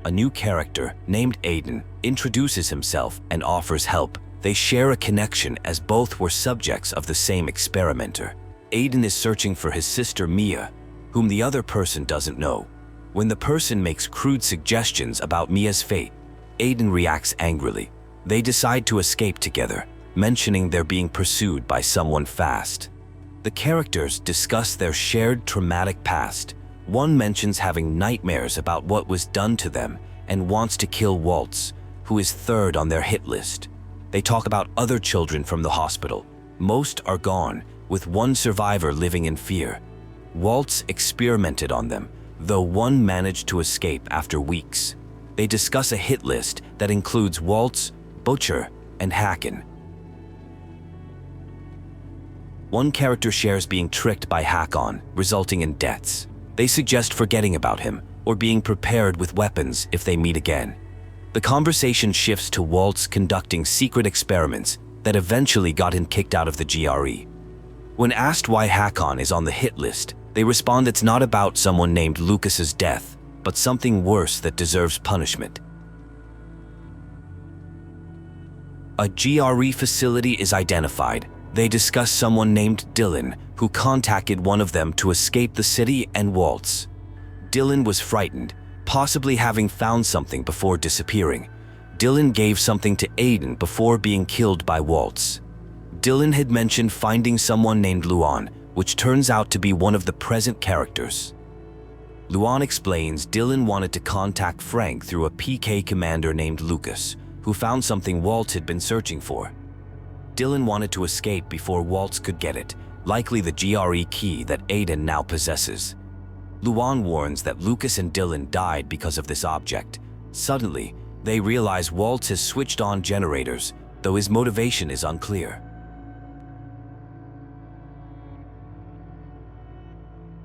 A new character, named Aiden, introduces himself and offers help. They share a connection as both were subjects of the same experimenter. Aiden is searching for his sister Mia, whom the other person doesn't know. When the person makes crude suggestions about Mia's fate, Aiden reacts angrily. They decide to escape together, mentioning they're being pursued by someone fast. The characters discuss their shared traumatic past. One mentions having nightmares about what was done to them and wants to kill Waltz, who is third on their hit list. They talk about other children from the hospital. Most are gone, with one survivor living in fear. Waltz experimented on them, though one managed to escape after weeks. They discuss a hit list that includes Waltz, Butcher, and Hacken. One character shares being tricked by Hackon, resulting in deaths. They suggest forgetting about him or being prepared with weapons if they meet again. The conversation shifts to Waltz conducting secret experiments that eventually got him kicked out of the GRE. When asked why Hackon is on the hit list, they respond it's not about someone named Lucas's death, but something worse that deserves punishment. A GRE facility is identified. They discuss someone named Dylan, who contacted one of them to escape the city and Waltz. Dylan was frightened, possibly having found something before disappearing. Dylan gave something to Aiden before being killed by Waltz. Dylan had mentioned finding someone named Luan, which turns out to be one of the present characters. Luan explains Dylan wanted to contact Frank through a PK commander named Lucas, who found something Waltz had been searching for. Dylan wanted to escape before Waltz could get it, likely the GRE key that Aiden now possesses. Luan warns that Lucas and Dylan died because of this object. Suddenly, they realize Waltz has switched on generators, though his motivation is unclear.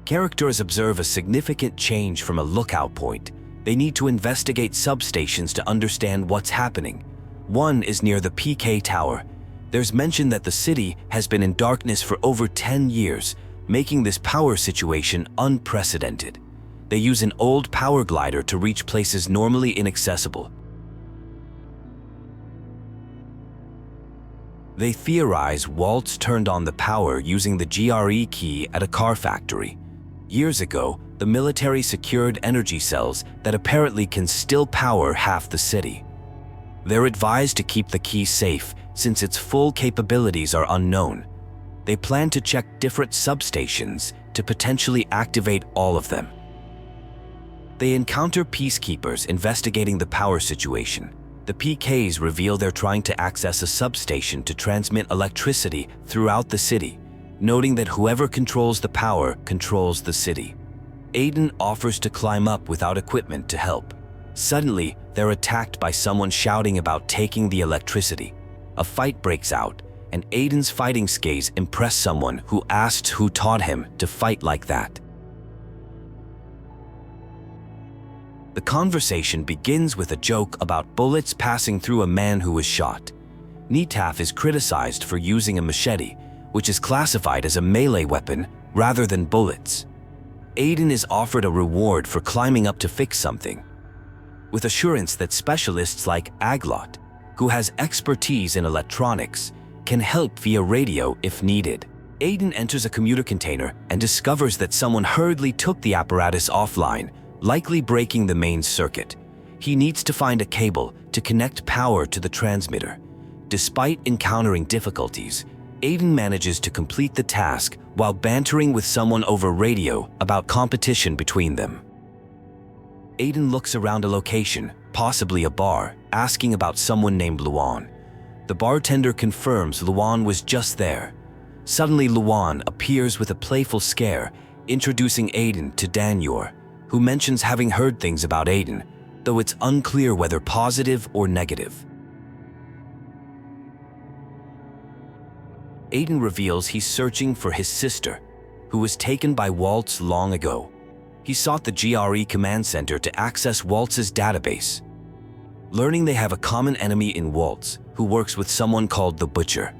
Characters observe a significant change from a lookout point. They need to investigate substations to understand what's happening. One is near the PK tower. There's mention that the city has been in darkness for over 10 years, making this power situation unprecedented. They use an old power glider to reach places normally inaccessible. They theorize Waltz turned on the power using the GRE key at a car factory. Years ago, the military secured energy cells that apparently can still power half the city. They're advised to keep the key safe since its full capabilities are unknown. They plan to check different substations to potentially activate all of them. They encounter Peacekeepers investigating the power situation. The PKs reveal they're trying to access a substation to transmit electricity throughout the city, noting that whoever controls the power controls the city. Aiden offers to climb up without equipment to help. Suddenly, they're attacked by someone shouting about taking the electricity. A fight breaks out, and Aiden's fighting skills impress someone who asks who taught him to fight like that. The conversation begins with a joke about bullets passing through a man who was shot. Nitaf is criticized for using a machete, which is classified as a melee weapon rather than bullets. Aiden is offered a reward for climbing up to fix something, with assurance that specialists like Aglot, who has expertise in electronics, can help via radio if needed. Aiden enters a commuter container and discovers that someone hurriedly took the apparatus offline, likely breaking the main circuit. He needs to find a cable to connect power to the transmitter. Despite encountering difficulties, Aiden manages to complete the task while bantering with someone over radio about competition between them. Aiden looks around a location, possibly a bar, asking about someone named Luan. The bartender confirms Luan was just there. Suddenly Luan appears with a playful scare, introducing Aiden to Danyor, who mentions having heard things about Aiden, though it's unclear whether positive or negative. Aiden reveals he's searching for his sister, who was taken by Waltz long ago. He sought the GRE command center to access Waltz's database. Learning they have a common enemy in Waltz, who works with someone called the Butcher,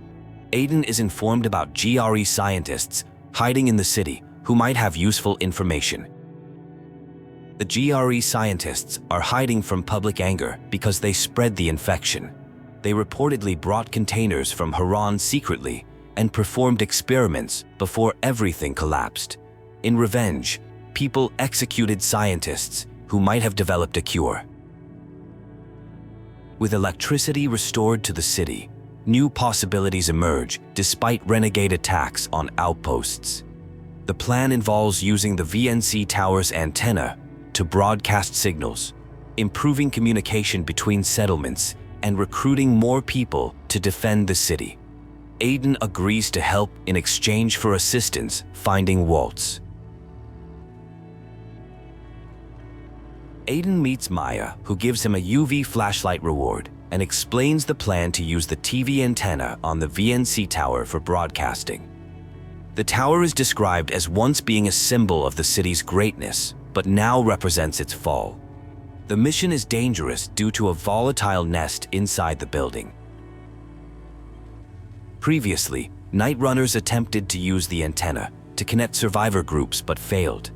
Aiden is informed about GRE scientists hiding in the city who might have useful information. The GRE scientists are hiding from public anger because they spread the infection. They reportedly brought containers from Harran secretly and performed experiments before everything collapsed. In revenge, people executed scientists who might have developed a cure. With electricity restored to the city, new possibilities emerge despite renegade attacks on outposts. The plan involves using the VNC tower's antenna to broadcast signals, improving communication between settlements, and recruiting more people to defend the city. Aiden agrees to help in exchange for assistance finding Waltz. Aiden meets Maya, who gives him a UV flashlight reward and explains the plan to use the TV antenna on the VNC tower for broadcasting. The tower is described as once being a symbol of the city's greatness, but now represents its fall. The mission is dangerous due to a volatile nest inside the building. Previously, night runners attempted to use the antenna to connect survivor groups but failed.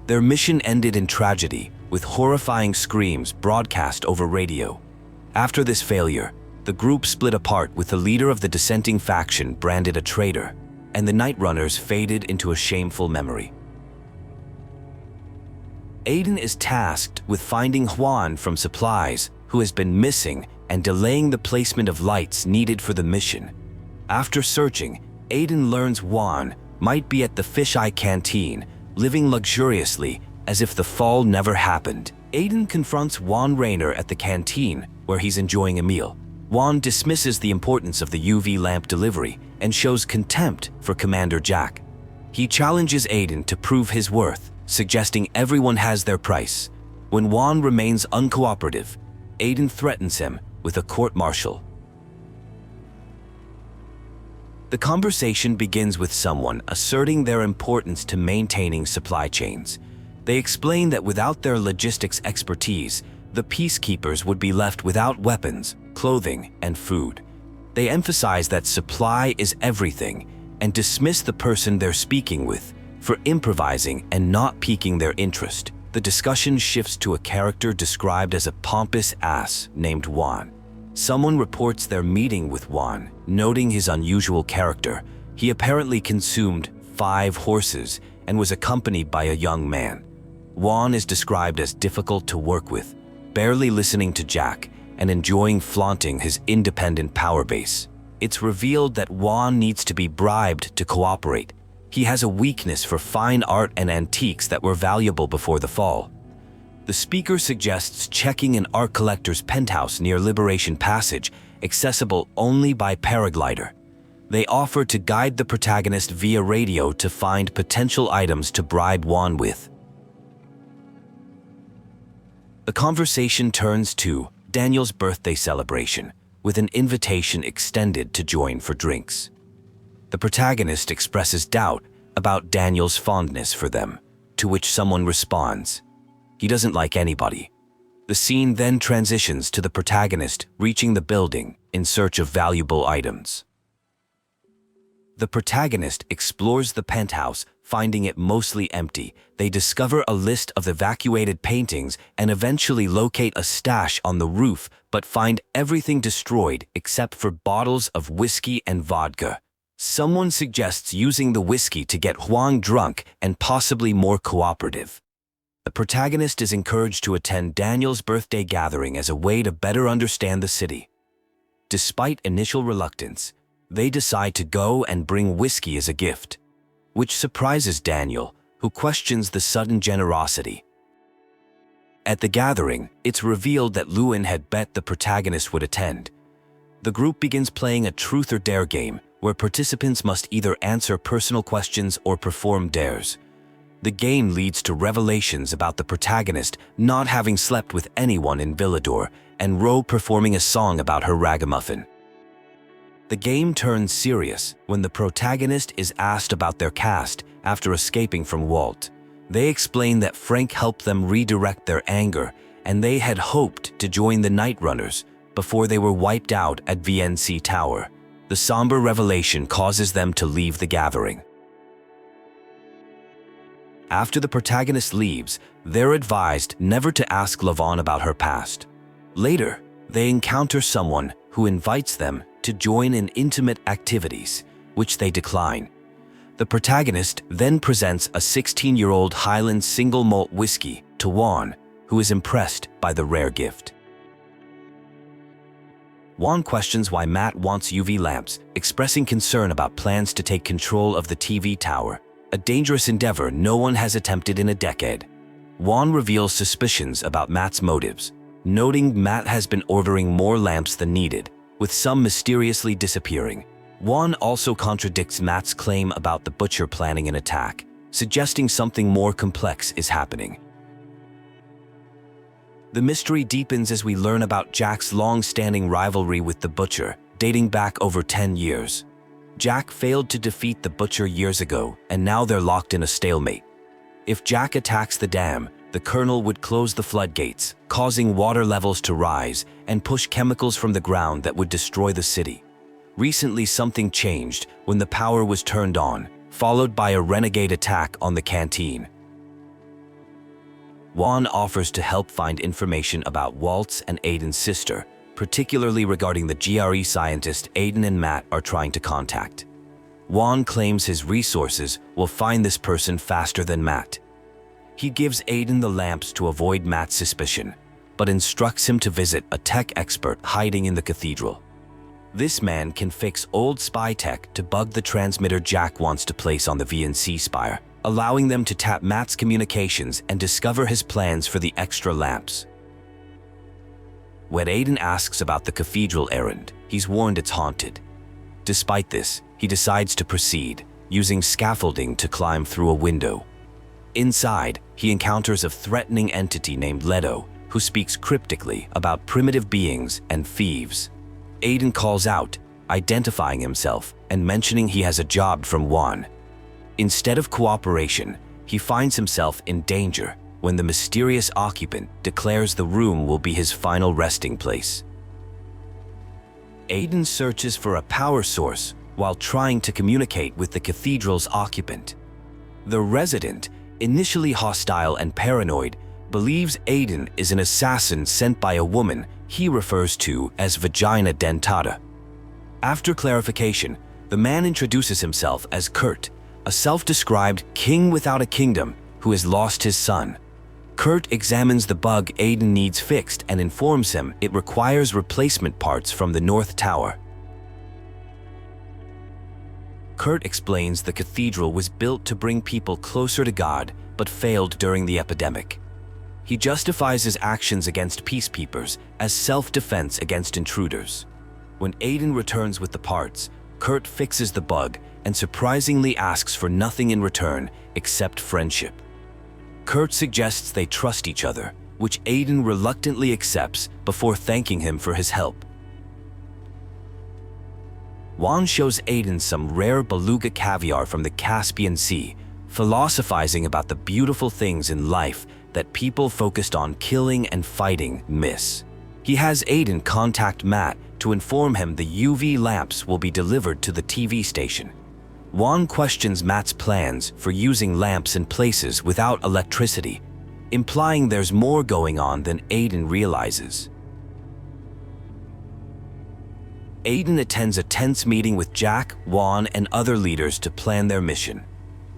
Their mission ended in tragedy, with horrifying screams broadcast over radio. After this failure, the group split apart with the leader of the dissenting faction branded a traitor, and the night runners faded into a shameful memory. Aiden is tasked with finding Juan from supplies, who has been missing, and delaying the placement of lights needed for the mission. After searching, Aiden learns Juan might be at the Fisheye Canteen, living luxuriously as if the fall never happened. Aiden confronts Juan Raynor at the canteen, where he's enjoying a meal. Juan dismisses the importance of the UV lamp delivery and shows contempt for Commander Jack. He challenges Aiden to prove his worth, suggesting everyone has their price. When Juan remains uncooperative, Aiden threatens him with a court-martial. The conversation begins with someone asserting their importance to maintaining supply chains. They explain that without their logistics expertise, the Peacekeepers would be left without weapons, clothing, and food. They emphasize that supply is everything, and dismiss the person they're speaking with for improvising and not piquing their interest. The discussion shifts to a character described as a pompous ass named Juan. Someone reports their meeting with Juan, noting his unusual character. He apparently consumed 5 horses and was accompanied by a young man. Juan is described as difficult to work with, barely listening to Jack and enjoying flaunting his independent power base. It's revealed that Juan needs to be bribed to cooperate. He has a weakness for fine art and antiques that were valuable before the fall. The speaker suggests checking an art collector's penthouse near Liberation Passage, accessible only by paraglider. They offer to guide the protagonist via radio to find potential items to bribe Juan with. The conversation turns to Daniel's birthday celebration, with an invitation extended to join for drinks. The protagonist expresses doubt about Daniel's fondness for them, to which someone responds, he doesn't like anybody. The scene then transitions to the protagonist reaching the building in search of valuable items. The protagonist explores the penthouse, finding it mostly empty. They discover a list of evacuated paintings and eventually locate a stash on the roof, but find everything destroyed except for bottles of whiskey and vodka. Someone suggests using the whiskey to get Juan drunk and possibly more cooperative. The protagonist is encouraged to attend Daniel's birthday gathering as a way to better understand the city. Despite initial reluctance, they decide to go and bring whiskey as a gift, which surprises Daniel, who questions the sudden generosity. At the gathering, it's revealed that Lewin had bet the protagonist would attend. The group begins playing a truth or dare game, where participants must either answer personal questions or perform dares. The game leads to revelations about the protagonist not having slept with anyone in Villador, and Ro performing a song about her ragamuffin. The game turns serious when the protagonist is asked about their cast after escaping from Walt. They explain that Frank helped them redirect their anger, and they had hoped to join the Night Runners before they were wiped out at VNC Tower. The somber revelation causes them to leave the gathering. After the protagonist leaves, they're advised never to ask Lavon about her past. Later, they encounter someone who invites them to join in intimate activities, which they decline. The protagonist then presents a 16-year-old Highland single malt whiskey to Juan, who is impressed by the rare gift. Juan questions why Matt wants UV lamps, expressing concern about plans to take control of the TV tower, a dangerous endeavor no one has attempted in a decade. Juan reveals suspicions about Matt's motives, noting Matt has been ordering more lamps than needed, with some mysteriously disappearing. Juan also contradicts Matt's claim about the butcher planning an attack, suggesting something more complex is happening. The mystery deepens as we learn about Jack's long-standing rivalry with the butcher, dating back over 10 years. Jack failed to defeat the butcher years ago, and now they're locked in a stalemate. If Jack attacks the dam, the Colonel would close the floodgates, causing water levels to rise and push chemicals from the ground that would destroy the city. Recently, something changed when the power was turned on, followed by a renegade attack on the canteen. Juan offers to help find information about Waltz and Aiden's sister, particularly regarding the GRE scientist Aiden and Matt are trying to contact. Juan claims his resources will find this person faster than Matt. He gives Aiden the lamps to avoid Matt's suspicion, but instructs him to visit a tech expert hiding in the cathedral. This man can fix old spy tech to bug the transmitter Jack wants to place on the VNC spire, allowing them to tap Matt's communications and discover his plans for the extra lamps. When Aiden asks about the cathedral errand, he's warned it's haunted. Despite this, he decides to proceed, using scaffolding to climb through a window. Inside, he encounters a threatening entity named Leto, who speaks cryptically about primitive beings and thieves. Aiden calls out, identifying himself and mentioning he has a job from Juan. Instead of cooperation, he finds himself in danger when the mysterious occupant declares the room will be his final resting place. Aiden searches for a power source while trying to communicate with the cathedral's occupant. The resident, initially hostile and paranoid, believes Aiden is an assassin sent by a woman he refers to as Vagina Dentata. After clarification, the man introduces himself as Kurt, a self-described king without a kingdom who has lost his son. Kurt examines the bug Aiden needs fixed and informs him it requires replacement parts from the North Tower. Kurt explains the cathedral was built to bring people closer to God, but failed during the epidemic. He justifies his actions against Peacekeepers as self-defense against intruders. When Aiden returns with the parts, Kurt fixes the bug and surprisingly asks for nothing in return except friendship. Kurt suggests they trust each other, which Aiden reluctantly accepts before thanking him for his help. Juan shows Aiden some rare beluga caviar from the Caspian Sea, philosophizing about the beautiful things in life that people focused on killing and fighting miss. He has Aiden contact Matt to inform him the UV lamps will be delivered to the TV station. Juan questions Matt's plans for using lamps in places without electricity, implying there's more going on than Aiden realizes. Aiden attends a tense meeting with Jack, Juan, and other leaders to plan their mission.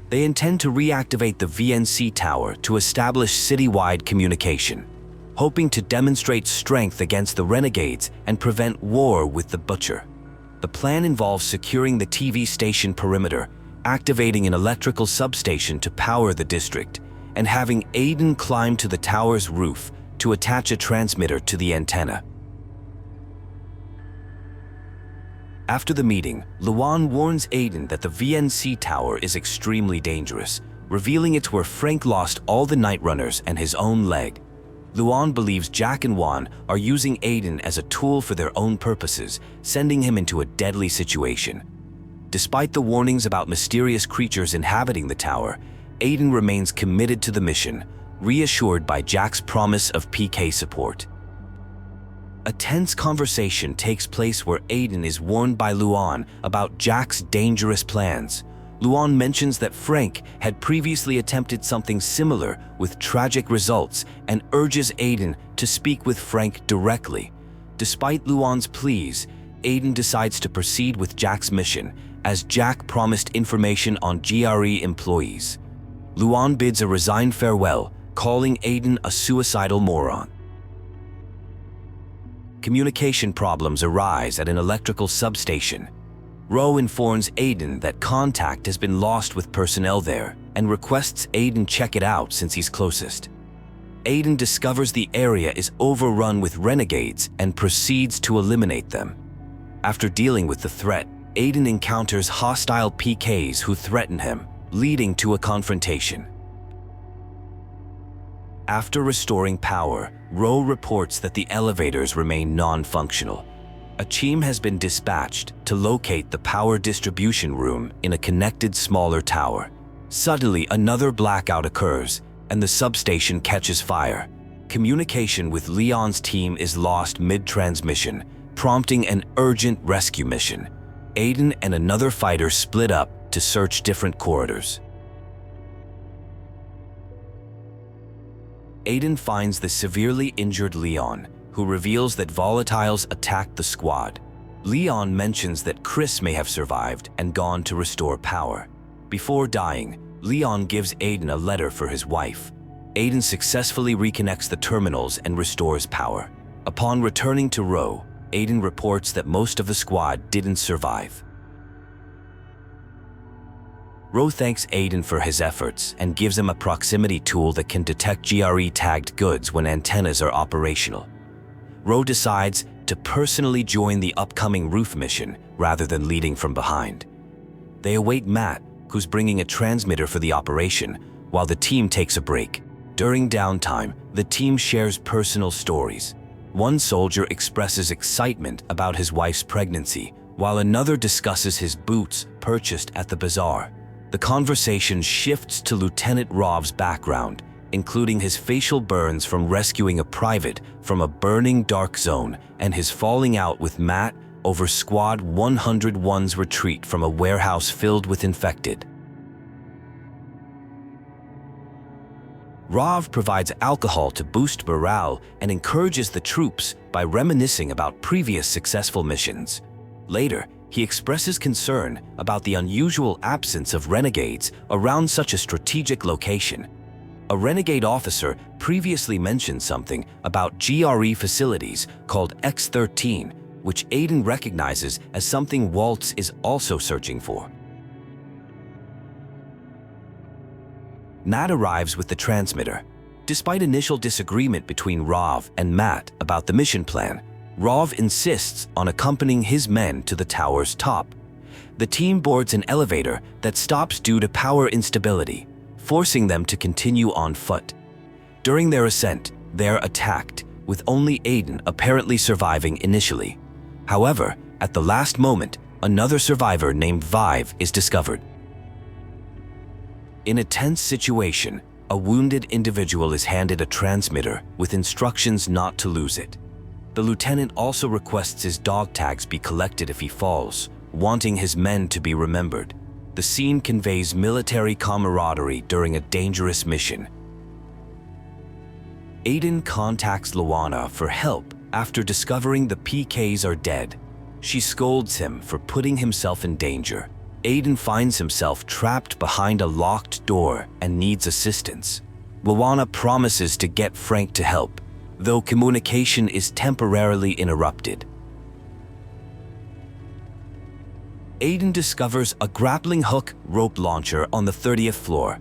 They intend to reactivate the VNC tower to establish citywide communication, hoping to demonstrate strength against the renegades and prevent war with the Butcher. The plan involves securing the TV station perimeter, activating an electrical substation to power the district, and having Aiden climb to the tower's roof to attach a transmitter to the antenna. After the meeting, Luan warns Aiden that the VNC tower is extremely dangerous, revealing it's where Frank lost all the Night Runners and his own leg. Luan believes Jack and Juan are using Aiden as a tool for their own purposes, sending him into a deadly situation. Despite the warnings about mysterious creatures inhabiting the tower, Aiden remains committed to the mission, reassured by Jack's promise of PK support. A tense conversation takes place where Aiden is warned by Luan about Jack's dangerous plans. Luan mentions that Frank had previously attempted something similar with tragic results and urges Aiden to speak with Frank directly. Despite Luan's pleas, Aiden decides to proceed with Jack's mission, as Jack promised information on GRE employees. Luan bids a resigned farewell, calling Aiden a suicidal moron. Communication problems arise at an electrical substation. Ro informs Aiden that contact has been lost with personnel there and requests Aiden check it out since he's closest. Aiden discovers the area is overrun with renegades and proceeds to eliminate them. After dealing with the threat, Aiden encounters hostile PKs who threaten him, leading to a confrontation. After restoring power, Ro reports that the elevators remain non-functional. A team has been dispatched to locate the power distribution room in a connected smaller tower. Suddenly, another blackout occurs, and the substation catches fire. Communication with Leon's team is lost mid-transmission, prompting an urgent rescue mission. Aiden and another fighter split up to search different corridors. Aiden finds the severely injured Leon, who reveals that volatiles attacked the squad. Leon mentions that Chris may have survived and gone to restore power. Before dying, Leon gives Aiden a letter for his wife. Aiden successfully reconnects the terminals and restores power. Upon returning to Ro, Aiden reports that most of the squad didn't survive. Ro thanks Aiden for his efforts and gives him a proximity tool that can detect GRE-tagged goods when antennas are operational. Ro decides to personally join the upcoming roof mission rather than leading from behind. They await Matt, who's bringing a transmitter for the operation, while the team takes a break. During downtime, the team shares personal stories. One soldier expresses excitement about his wife's pregnancy, while another discusses his boots purchased at the Bazaar. The conversation shifts to Lieutenant Rov's background, including his facial burns from rescuing a private from a burning dark zone and his falling out with Matt, over Squad 101's retreat from a warehouse filled with infected. Rav provides alcohol to boost morale and encourages the troops by reminiscing about previous successful missions. Later, he expresses concern about the unusual absence of renegades around such a strategic location. A renegade officer previously mentioned something about GRE facilities called X-13, which Aiden recognizes as something Waltz is also searching for. Matt arrives with the transmitter. Despite initial disagreement between Rav and Matt about the mission plan, Rav insists on accompanying his men to the tower's top. The team boards an elevator that stops due to power instability, forcing them to continue on foot. During their ascent, they're attacked, with only Aiden apparently surviving initially. However, at the last moment, another survivor named Vive is discovered. In a tense situation, a wounded individual is handed a transmitter with instructions not to lose it. The lieutenant also requests his dog tags be collected if he falls, wanting his men to be remembered. The scene conveys military camaraderie during a dangerous mission. Aiden contacts Luana for help after discovering the PKs are dead. She scolds him for putting himself in danger. Aiden finds himself trapped behind a locked door and needs assistance. Luana promises to get Frank to help, though communication is temporarily interrupted. Aiden discovers a grappling hook rope launcher on the 30th floor.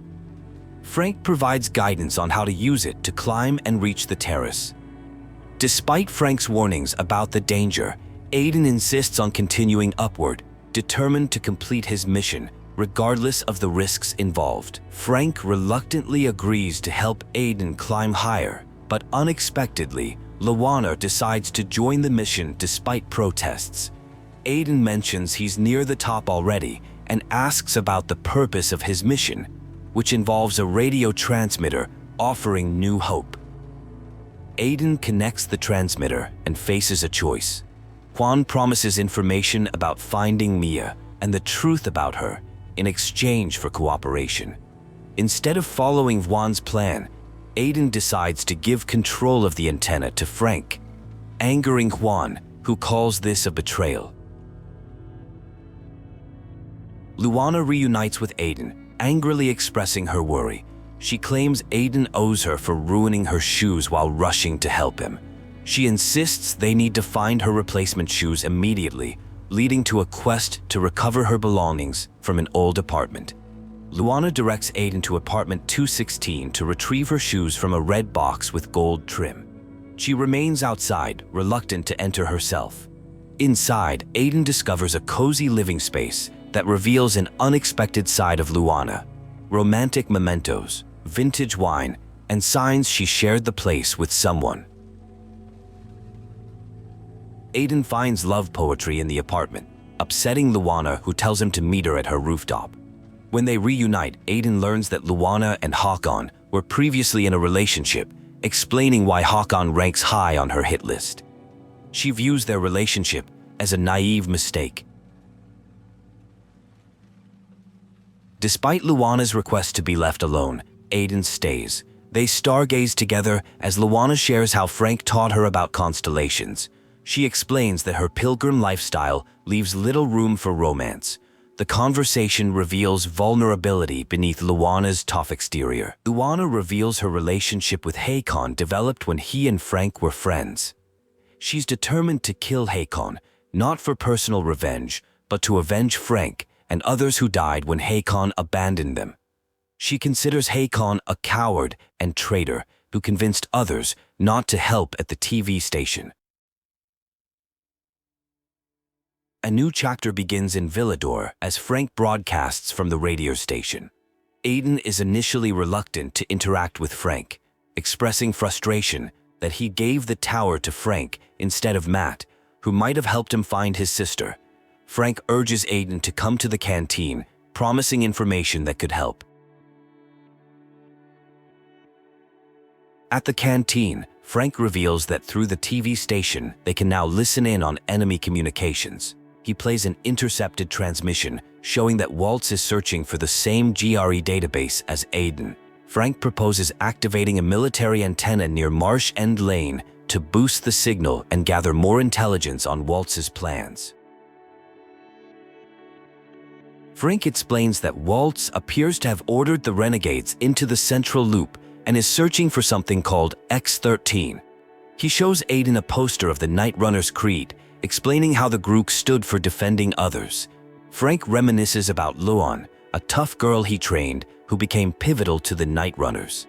Frank provides guidance on how to use it to climb and reach the terrace. Despite Frank's warnings about the danger, Aiden insists on continuing upward, determined to complete his mission, regardless of the risks involved. Frank reluctantly agrees to help Aiden climb higher, but unexpectedly, Luana decides to join the mission despite protests. Aiden mentions he's near the top already and asks about the purpose of his mission, which involves a radio transmitter offering new hope. Aiden connects the transmitter and faces a choice. Juan promises information about finding Mia and the truth about her in exchange for cooperation. Instead of following Juan's plan, Aiden decides to give control of the antenna to Frank, angering Juan, who calls this a betrayal. Luana reunites with Aiden, angrily expressing her worry. She claims Aiden owes her for ruining her shoes while rushing to help him. She insists they need to find her replacement shoes immediately, leading to a quest to recover her belongings from an old apartment. Luana directs Aiden to apartment 216 to retrieve her shoes from a red box with gold trim. She remains outside, reluctant to enter herself. Inside, Aiden discovers a cozy living space that reveals an unexpected side of Luana: romantic mementos, vintage wine, and signs she shared the place with someone. Aiden finds love poetry in the apartment, upsetting Luana, who tells him to meet her at her rooftop. When they reunite, Aiden learns that Luana and Haken were previously in a relationship, explaining why Haken ranks high on her hit list. She views their relationship as a naive mistake. Despite Luana's request to be left alone, Aiden stays. They stargaze together as Luana shares how Frank taught her about constellations. She explains that her pilgrim lifestyle leaves little room for romance. The conversation reveals vulnerability beneath Luana's tough exterior. Luana reveals her relationship with Haken developed when he and Frank were friends. She's determined to kill Haken, not for personal revenge, but to avenge Frank and others who died when Haken abandoned them. She considers Haken a coward and traitor who convinced others not to help at the TV station. A new chapter begins in Villador as Frank broadcasts from the radio station. Aiden is initially reluctant to interact with Frank, expressing frustration that he gave the tower to Frank instead of Matt, who might have helped him find his sister. Frank urges Aiden to come to the canteen, promising information that could help. At the canteen, Frank reveals that through the TV station, they can now listen in on enemy communications. He plays an intercepted transmission, showing that Waltz is searching for the same GRE database as Aiden. Frank proposes activating a military antenna near Marsh End Lane to boost the signal and gather more intelligence on Waltz's plans. Frank explains that Waltz appears to have ordered the Renegades into the central loop and is searching for something called X-13. He shows Aiden a poster of the Night Runner's creed, explaining how the group stood for defending others. Frank reminisces about Luan, a tough girl he trained who became pivotal to the Night Runners.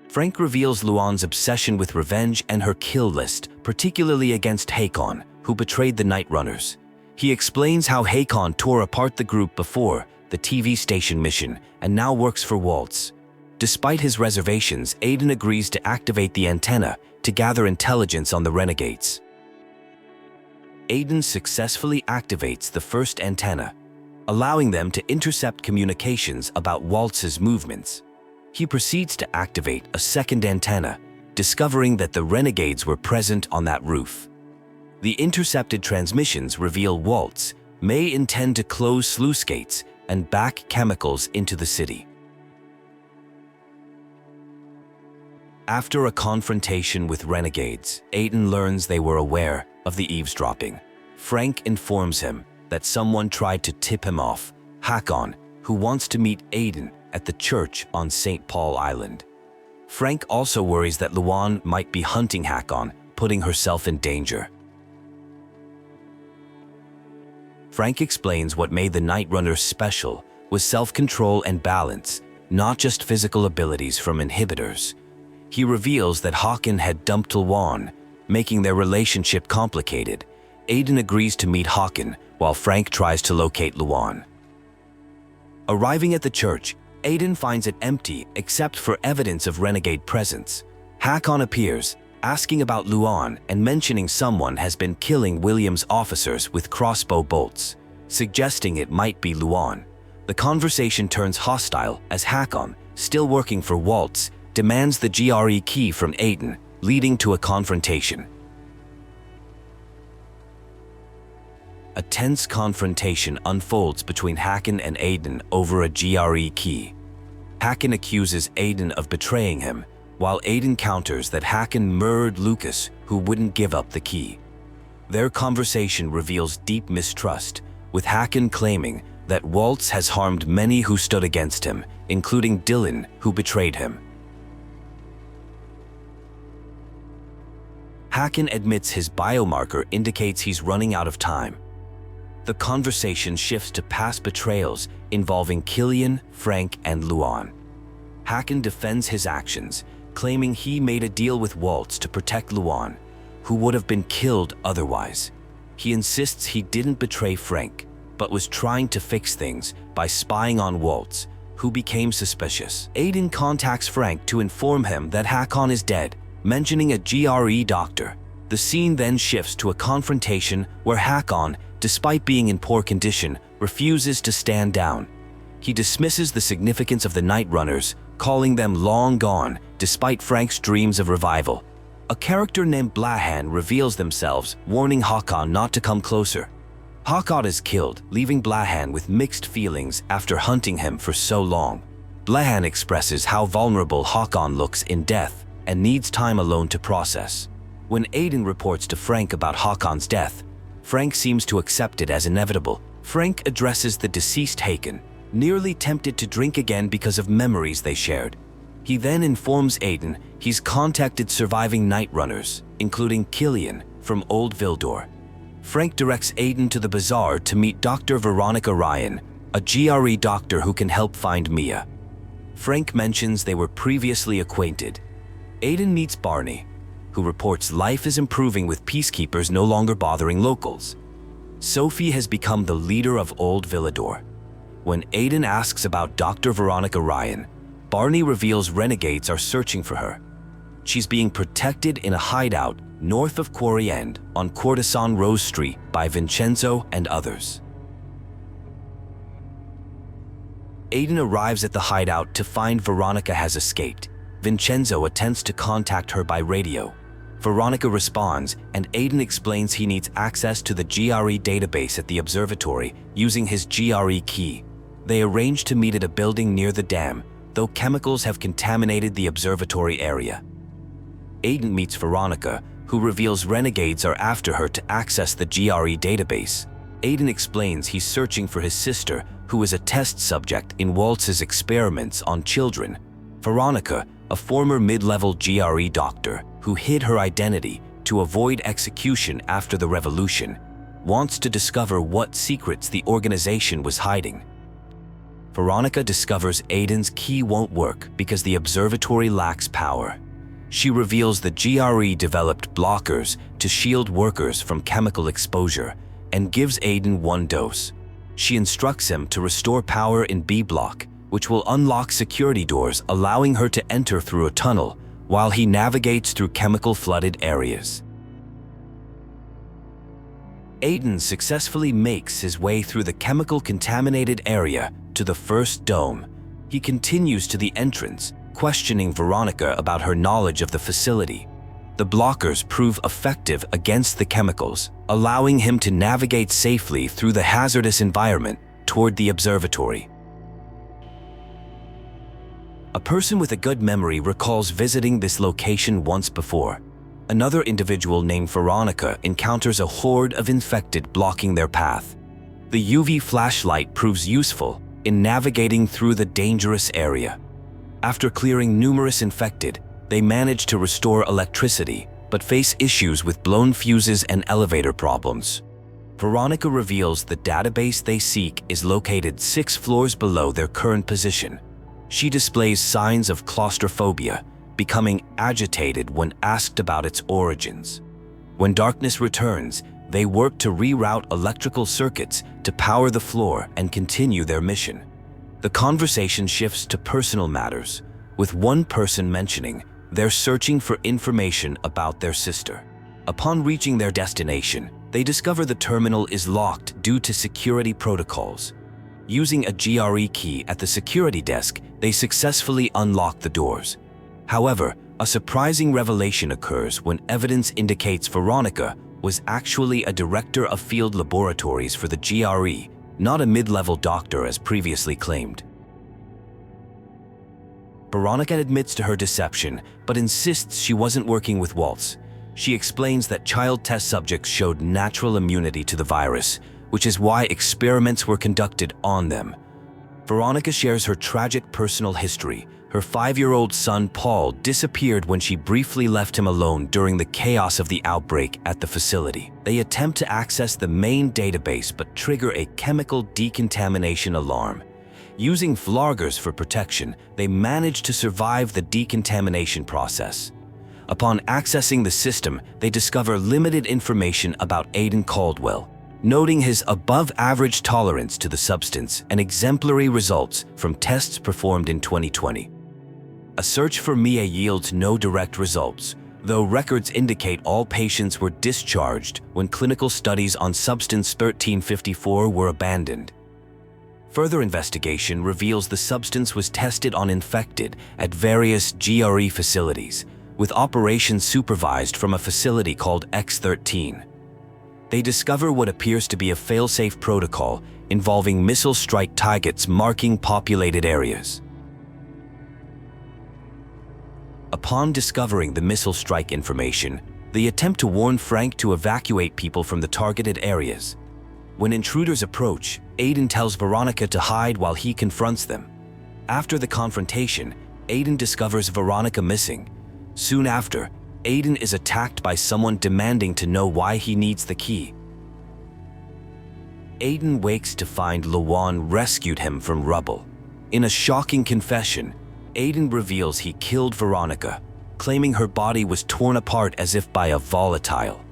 Frank reveals Luan's obsession with revenge and her kill list, particularly against Haken, who betrayed the Night Runners. He explains how Haken tore apart the group before the TV station mission and now works for Waltz. Despite his reservations, Aiden agrees to activate the antenna to gather intelligence on the Renegades. Aiden successfully activates the first antenna, allowing them to intercept communications about Waltz's movements. He proceeds to activate a second antenna, discovering that the Renegades were present on that roof. The intercepted transmissions reveal Waltz may intend to close sluice gates and back chemicals into the city. After a confrontation with Renegades, Aiden learns they were aware of the eavesdropping. Frank informs him that someone tried to tip him off, Hackon, who wants to meet Aiden at the church on St. Paul Island. Frank also worries that Luan might be hunting Hackon, putting herself in danger. Frank explains what made the Night Runners special was self-control and balance, not just physical abilities from inhibitors. He reveals that Haken had dumped Luan, making their relationship complicated. Aiden agrees to meet Haken while Frank tries to locate Luan. Arriving at the church, Aiden finds it empty except for evidence of renegade presence. Hackon appears, asking about Luan and mentioning someone has been killing William's officers with crossbow bolts, suggesting it might be Luan. The conversation turns hostile as Hackon, still working for Waltz, demands the GRE key from Aiden, leading to a confrontation. A tense confrontation unfolds between Hacken and Aiden over a GRE key. Hacken accuses Aiden of betraying him, while Aiden counters that Hacken murdered Lucas, who wouldn't give up the key. Their conversation reveals deep mistrust, with Hacken claiming that Waltz has harmed many who stood against him, including Dylan, who betrayed him. Hacken admits his biomarker indicates he's running out of time. The conversation shifts to past betrayals involving Killian, Frank, and Luan. Hacken defends his actions, claiming he made a deal with Waltz to protect Luan, who would have been killed otherwise. He insists he didn't betray Frank, but was trying to fix things by spying on Waltz, who became suspicious. Aiden contacts Frank to inform him that Hackon is dead, mentioning a GRE doctor. The scene then shifts to a confrontation where Hackon, despite being in poor condition, refuses to stand down. He dismisses the significance of the Night Runners, calling them long gone, despite Frank's dreams of revival. A character named Blahan reveals themselves, warning Hackon not to come closer. Hackon is killed, leaving Blahan with mixed feelings after hunting him for so long. Blahan expresses how vulnerable Hackon looks in death and needs time alone to process. When Aiden reports to Frank about Hackon's death, Frank seems to accept it as inevitable. Frank addresses the deceased Haken, nearly tempted to drink again because of memories they shared. He then informs Aiden he's contacted surviving Night Runners, including Killian from Old Villador. Frank directs Aiden to the Bazaar to meet Dr. Veronica Ryan, a GRE doctor who can help find Mia. Frank mentions they were previously acquainted. Aiden meets Barney, who reports life is improving with Peacekeepers no longer bothering locals. Sophie has become the leader of Old Villador. When Aiden asks about Dr. Veronica Ryan, Barney reveals renegades are searching for her. She's being protected in a hideout north of Quarry End on Courtesan Rose Street by Vincenzo and others. Aiden arrives at the hideout to find Veronica has escaped. Vincenzo attempts to contact her by radio. Veronica responds, and Aiden explains he needs access to the GRE database at the observatory using his GRE key. They arrange to meet at a building near the dam, though chemicals have contaminated the observatory area. Aiden meets Veronica, who reveals renegades are after her to access the GRE database. Aiden explains he's searching for his sister, who is a test subject in Waltz's experiments on children. Veronica, a former mid-level GRE doctor who hid her identity to avoid execution after the revolution, wants to discover what secrets the organization was hiding. Veronica discovers Aiden's key won't work because the observatory lacks power. She reveals the GRE developed blockers to shield workers from chemical exposure and gives Aiden one dose. She instructs him to restore power in B block, which will unlock security doors, allowing her to enter through a tunnel while he navigates through chemical-flooded areas. Aiden successfully makes his way through the chemical-contaminated area to the first dome. He continues to the entrance, questioning Veronica about her knowledge of the facility. The blockers prove effective against the chemicals, allowing him to navigate safely through the hazardous environment toward the observatory. A person with a good memory recalls visiting this location once before. Another individual named Veronica encounters a horde of infected blocking their path. The UV flashlight proves useful in navigating through the dangerous area. After clearing numerous infected, they manage to restore electricity, but face issues with blown fuses and elevator problems. Veronica reveals the database they seek is located 6 floors below their current position. She displays signs of claustrophobia, becoming agitated when asked about its origins. When darkness returns, they work to reroute electrical circuits to power the floor and continue their mission. The conversation shifts to personal matters, with one person mentioning they're searching for information about their sister. Upon reaching their destination, they discover the terminal is locked due to security protocols. Using a GRE key at the security desk, they successfully unlock the doors. However, a surprising revelation occurs when evidence indicates Veronica was actually a director of field laboratories for the GRE, not a mid-level doctor as previously claimed. Veronica admits to her deception, but insists she wasn't working with Waltz. She explains that child test subjects showed natural immunity to the virus, which is why experiments were conducted on them. Veronica shares her tragic personal history. Her 5-year-old son, Paul, disappeared when she briefly left him alone during the chaos of the outbreak at the facility. They attempt to access the main database but trigger a chemical decontamination alarm. Using Vlagers for protection, they manage to survive the decontamination process. Upon accessing the system, they discover limited information about Aiden Caldwell, noting his above-average tolerance to the substance and exemplary results from tests performed in 2020. A search for Mia yields no direct results, though records indicate all patients were discharged when clinical studies on substance 1354 were abandoned. Further investigation reveals the substance was tested on infected at various GRE facilities, with operations supervised from a facility called X13. They discover what appears to be a fail-safe protocol involving missile strike targets marking populated areas. Upon discovering the missile strike information, they attempt to warn Frank to evacuate people from the targeted areas. When intruders approach, Aiden tells Veronica to hide while he confronts them. After the confrontation, Aiden discovers Veronica missing. Soon after, Aiden is attacked by someone demanding to know why he needs the key. Aiden wakes to find Lawan rescued him from rubble. In a shocking confession, Aiden reveals he killed Veronica, claiming her body was torn apart as if by a volatile.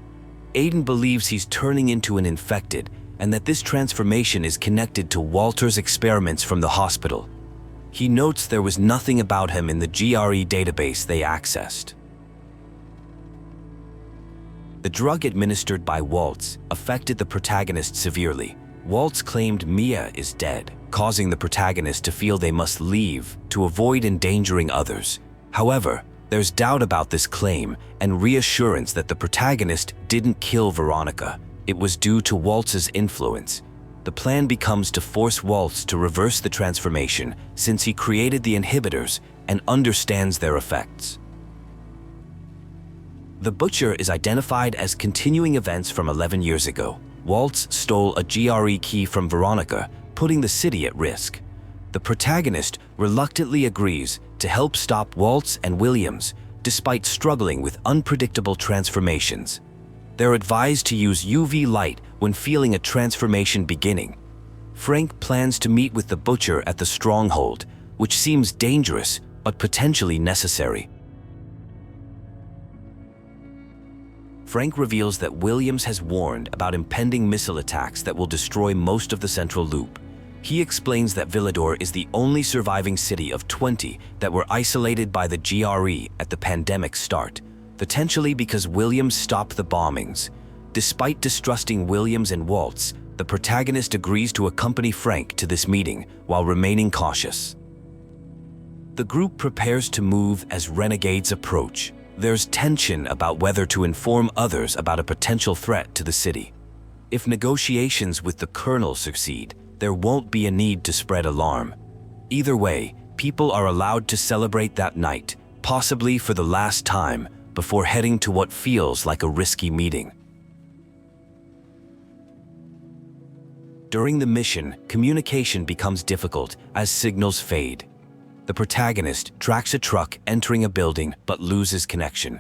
Aiden believes he's turning into an infected and that this transformation is connected to Walter's experiments from the hospital. He notes there was nothing about him in the GRE database they accessed. The drug administered by Waltz affected the protagonist severely. Waltz claimed Mia is dead, causing the protagonist to feel they must leave to avoid endangering others. However, There's doubt about this claim and reassurance that the protagonist didn't kill Veronica. It was due to Waltz's influence. The plan becomes to force Waltz to reverse the transformation since he created the inhibitors and understands their effects. The Butcher is identified as continuing events from 11 years ago. Waltz stole a GRE key from Veronica, putting the city at risk. The protagonist reluctantly agrees to help stop Waltz and Williams, despite struggling with unpredictable transformations. They're advised to use UV light when feeling a transformation beginning. Frank plans to meet with the Butcher at the Stronghold, which seems dangerous but potentially necessary. Frank reveals that Williams has warned about impending missile attacks that will destroy most of the Central Loop. He explains that Villador is the only surviving city of 20 that were isolated by the GRE at the pandemic's start, potentially because Williams stopped the bombings. Despite distrusting Williams and Waltz, the protagonist agrees to accompany Frank to this meeting while remaining cautious. The group prepares to move as renegades approach. There's tension about whether to inform others about a potential threat to the city. If negotiations with the Colonel succeed, there won't be a need to spread alarm. Either way, people are allowed to celebrate that night, possibly for the last time, before heading to what feels like a risky meeting. During the mission, communication becomes difficult as signals fade. The protagonist tracks a truck entering a building but loses connection.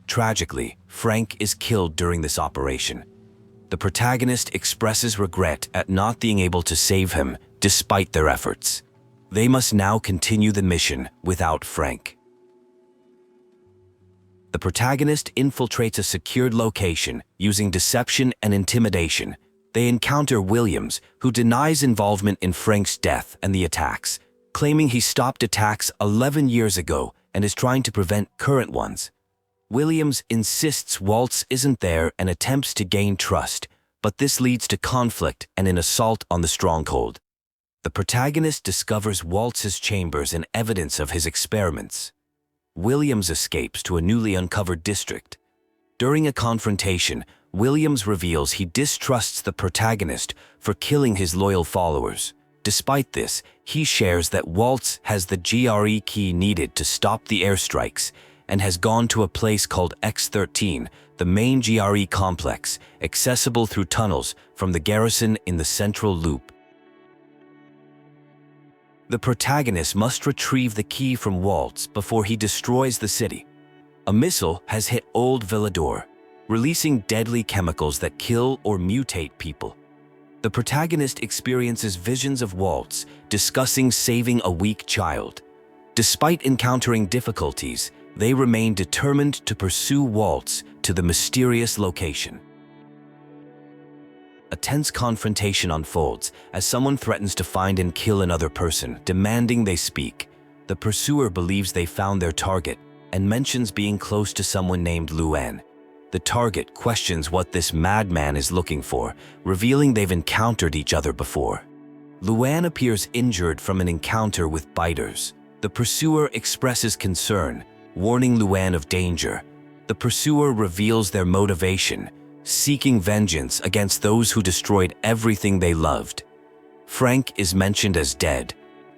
Tragically, Frank is killed during this operation. The protagonist expresses regret at not being able to save him despite their efforts. They must now continue the mission without Frank. The protagonist infiltrates a secured location using deception and intimidation. They encounter Williams, who denies involvement in Frank's death and the attacks, claiming he stopped attacks 11 years ago and is trying to prevent current ones. Williams insists Waltz isn't there and attempts to gain trust, but this leads to conflict and an assault on the Stronghold. The protagonist discovers Waltz's chambers and evidence of his experiments. Williams escapes to a newly uncovered district. During a confrontation, Williams reveals he distrusts the protagonist for killing his loyal followers. Despite this, he shares that Waltz has the GRE key needed to stop the airstrikes and has gone to a place called X13, the main GRE complex, accessible through tunnels from the garrison in the Central Loop. The protagonist must retrieve the key from Waltz before he destroys the city. A missile has hit Old Villador, releasing deadly chemicals that kill or mutate people. The protagonist experiences visions of Waltz discussing saving a weak child. Despite encountering difficulties, they remain determined to pursue Waltz to the mysterious location. A tense confrontation unfolds as someone threatens to find and kill another person, demanding they speak. The pursuer believes they found their target and mentions being close to someone named Luan. The target questions what this madman is looking for, revealing they've encountered each other before. Luan appears injured from an encounter with biters. The pursuer expresses concern, warning Luan of danger. The pursuer reveals their motivation, seeking vengeance against those who destroyed everything they loved. Frank is mentioned as dead.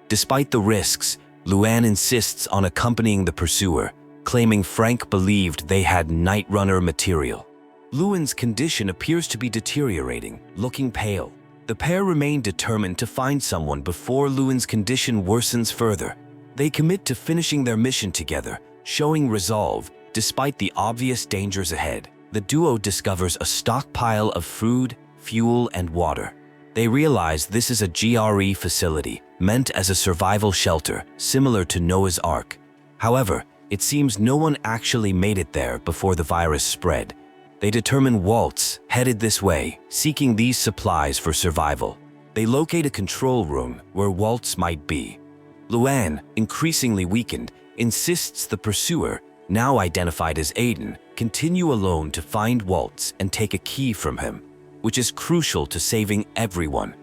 Despite the risks, Luan insists on accompanying the pursuer, claiming Frank believed they had Night Runner material. Luan's condition appears to be deteriorating, looking pale. The pair remain determined to find someone before Luan's condition worsens further. They commit to finishing their mission together, showing resolve despite the obvious dangers ahead. The duo discovers a stockpile of food, fuel, and water. They realize this is a GRE facility, meant as a survival shelter, similar to Noah's Ark. However, it seems no one actually made it there before the virus spread. They determine Waltz headed this way, seeking these supplies for survival. They locate a control room where Waltz might be. Luan, increasingly weakened, insists the pursuer, now identified as Aiden, continue alone to find Waltz and take a key from him, which is crucial to saving everyone.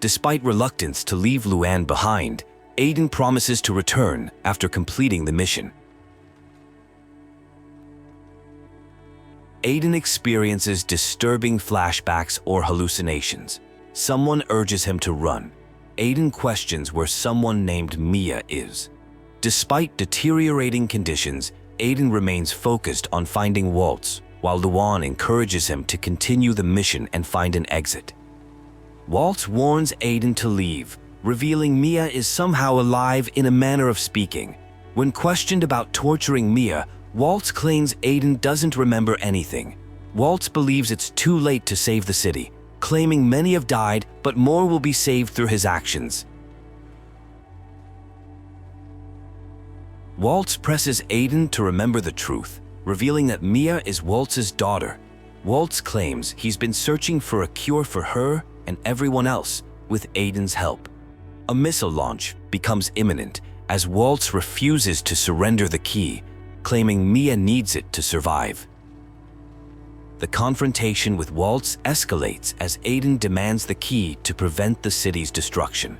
Despite reluctance to leave Luan behind, Aiden promises to return after completing the mission. Aiden experiences disturbing flashbacks or hallucinations. Someone urges him to run. Aiden questions where someone named Mia is. Despite deteriorating conditions, Aiden remains focused on finding Waltz, while Luan encourages him to continue the mission and find an exit. Waltz warns Aiden to leave, revealing Mia is somehow alive in a manner of speaking. When questioned about torturing Mia, Waltz claims Aiden doesn't remember anything. Waltz believes it's too late to save the city, claiming many have died, but more will be saved through his actions. Waltz presses Aiden to remember the truth, revealing that Mia is Waltz's daughter. Waltz claims he's been searching for a cure for her and everyone else with Aiden's help. A missile launch becomes imminent as Waltz refuses to surrender the key, claiming Mia needs it to survive. The confrontation with Waltz escalates as Aiden demands the key to prevent the city's destruction.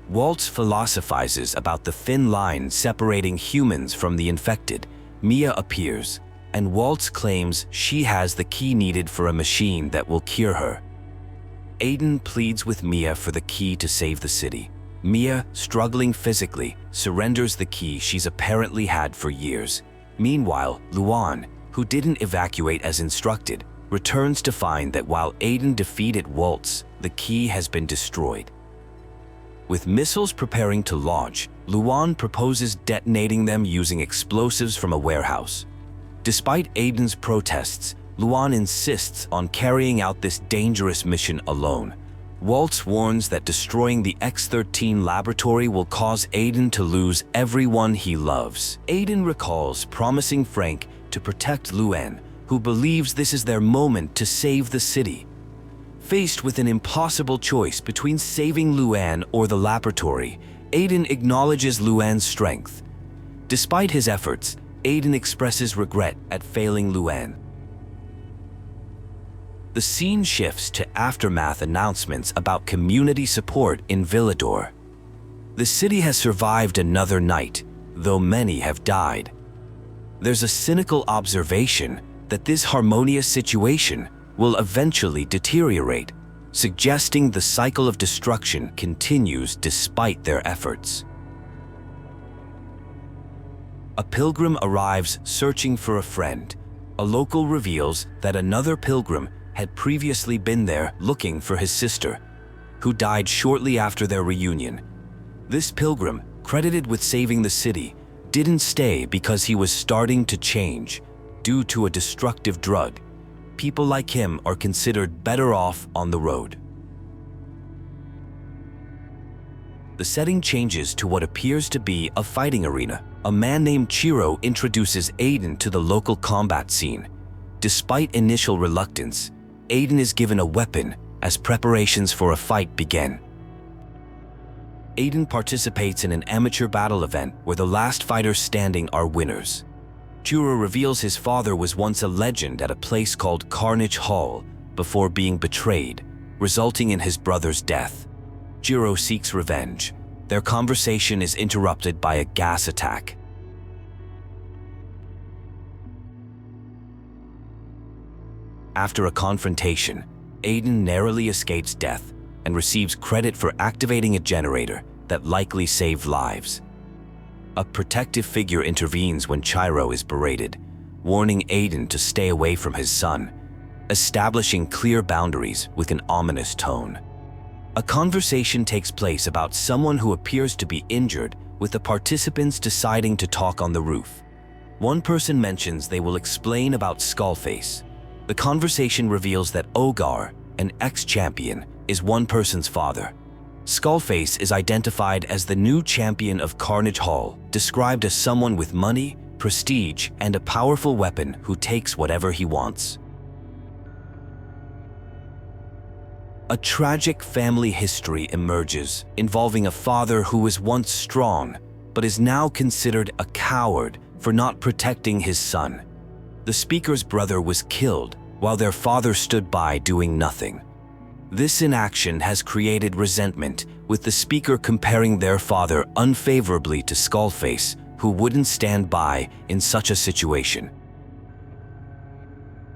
Waltz philosophizes about the thin line separating humans from the infected. Mia appears, and Waltz claims she has the key needed for a machine that will cure her. Aiden pleads with Mia for the key to save the city. Mia, struggling physically, surrenders the key she's apparently had for years. Meanwhile, Luan, who didn't evacuate as instructed, returns to find that while Aiden defeated Waltz, the key has been destroyed. With missiles preparing to launch, Luan proposes detonating them using explosives from a warehouse. Despite Aiden's protests, Luan insists on carrying out this dangerous mission alone. Waltz warns that destroying the X-13 laboratory will cause Aiden to lose everyone he loves. Aiden recalls promising Frank to protect Luan, who believes this is their moment to save the city. Faced with an impossible choice between saving Luan or the laboratory, Aiden acknowledges Luan's strength. Despite his efforts, Aiden expresses regret at failing Luan. The scene shifts to aftermath announcements about community support in Villador. The city has survived another night, though many have died. There's a cynical observation that this harmonious situation will eventually deteriorate, suggesting the cycle of destruction continues despite their efforts. A pilgrim arrives searching for a friend. A local reveals that another pilgrim had previously been there looking for his sister, who died shortly after their reunion. This pilgrim, credited with saving the city, didn't stay because he was starting to change due to a destructive drug. People like him are considered better off on the road. The setting changes to what appears to be a fighting arena. A man named G.R.E introduces Aiden to the local combat scene. Despite initial reluctance, Aiden is given a weapon as preparations for a fight begin. Aiden participates in an amateur battle event where the last fighters standing are winners. G.R.E reveals his father was once a legend at a place called Carnage Hall before being betrayed, resulting in his brother's death. G.R.E seeks revenge. Their conversation is interrupted by a gas attack. After a confrontation, Aiden narrowly escapes death and receives credit for activating a generator that likely saved lives. A protective figure intervenes when G.R.E is berated, warning Aiden to stay away from his son, establishing clear boundaries with an ominous tone. A conversation takes place about someone who appears to be injured, with the participants deciding to talk on the roof. One person mentions they will explain about Skullface. The conversation reveals that Adar, an ex-champion, is one person's father. Skullface is identified as the new champion of Carnage Hall, described as someone with money, prestige, and a powerful weapon who takes whatever he wants. A tragic family history emerges, involving a father who was once strong, but is now considered a coward for not protecting his son. The speaker's brother was killed, while their father stood by doing nothing. This inaction has created resentment, with the speaker comparing their father unfavorably to Skullface, who wouldn't stand by in such a situation.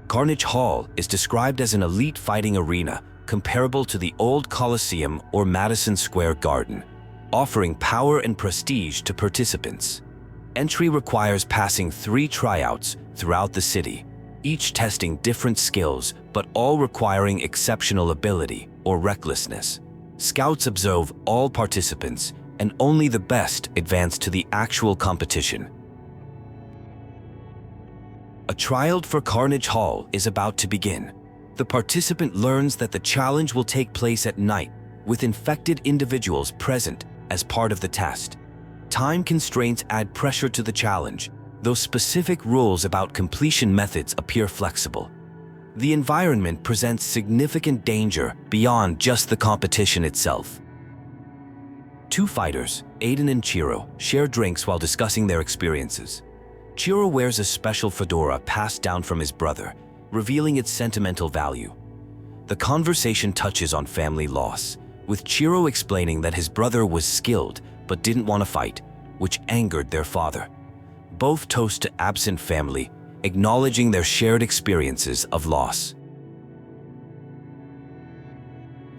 Carnage Hall is described as an elite fighting arena comparable to the old Coliseum or Madison Square Garden, offering power and prestige to participants. Entry requires passing 3 tryouts throughout the city, each testing different skills but all requiring exceptional ability or recklessness. Scouts observe all participants, and only the best advance to the actual competition. A trial for Carnage Hall is about to begin. The participant learns that the challenge will take place at night, with infected individuals present as part of the test. Time constraints add pressure to the challenge, though specific rules about completion methods appear flexible. The environment presents significant danger beyond just the competition itself. 2 fighters, Aiden and Chiro, share drinks while discussing their experiences. Chiro wears a special fedora passed down from his brother, revealing its sentimental value. The conversation touches on family loss, with Chiro explaining that his brother was skilled but didn't want to fight, which angered their father. Both toast to absent family, acknowledging their shared experiences of loss.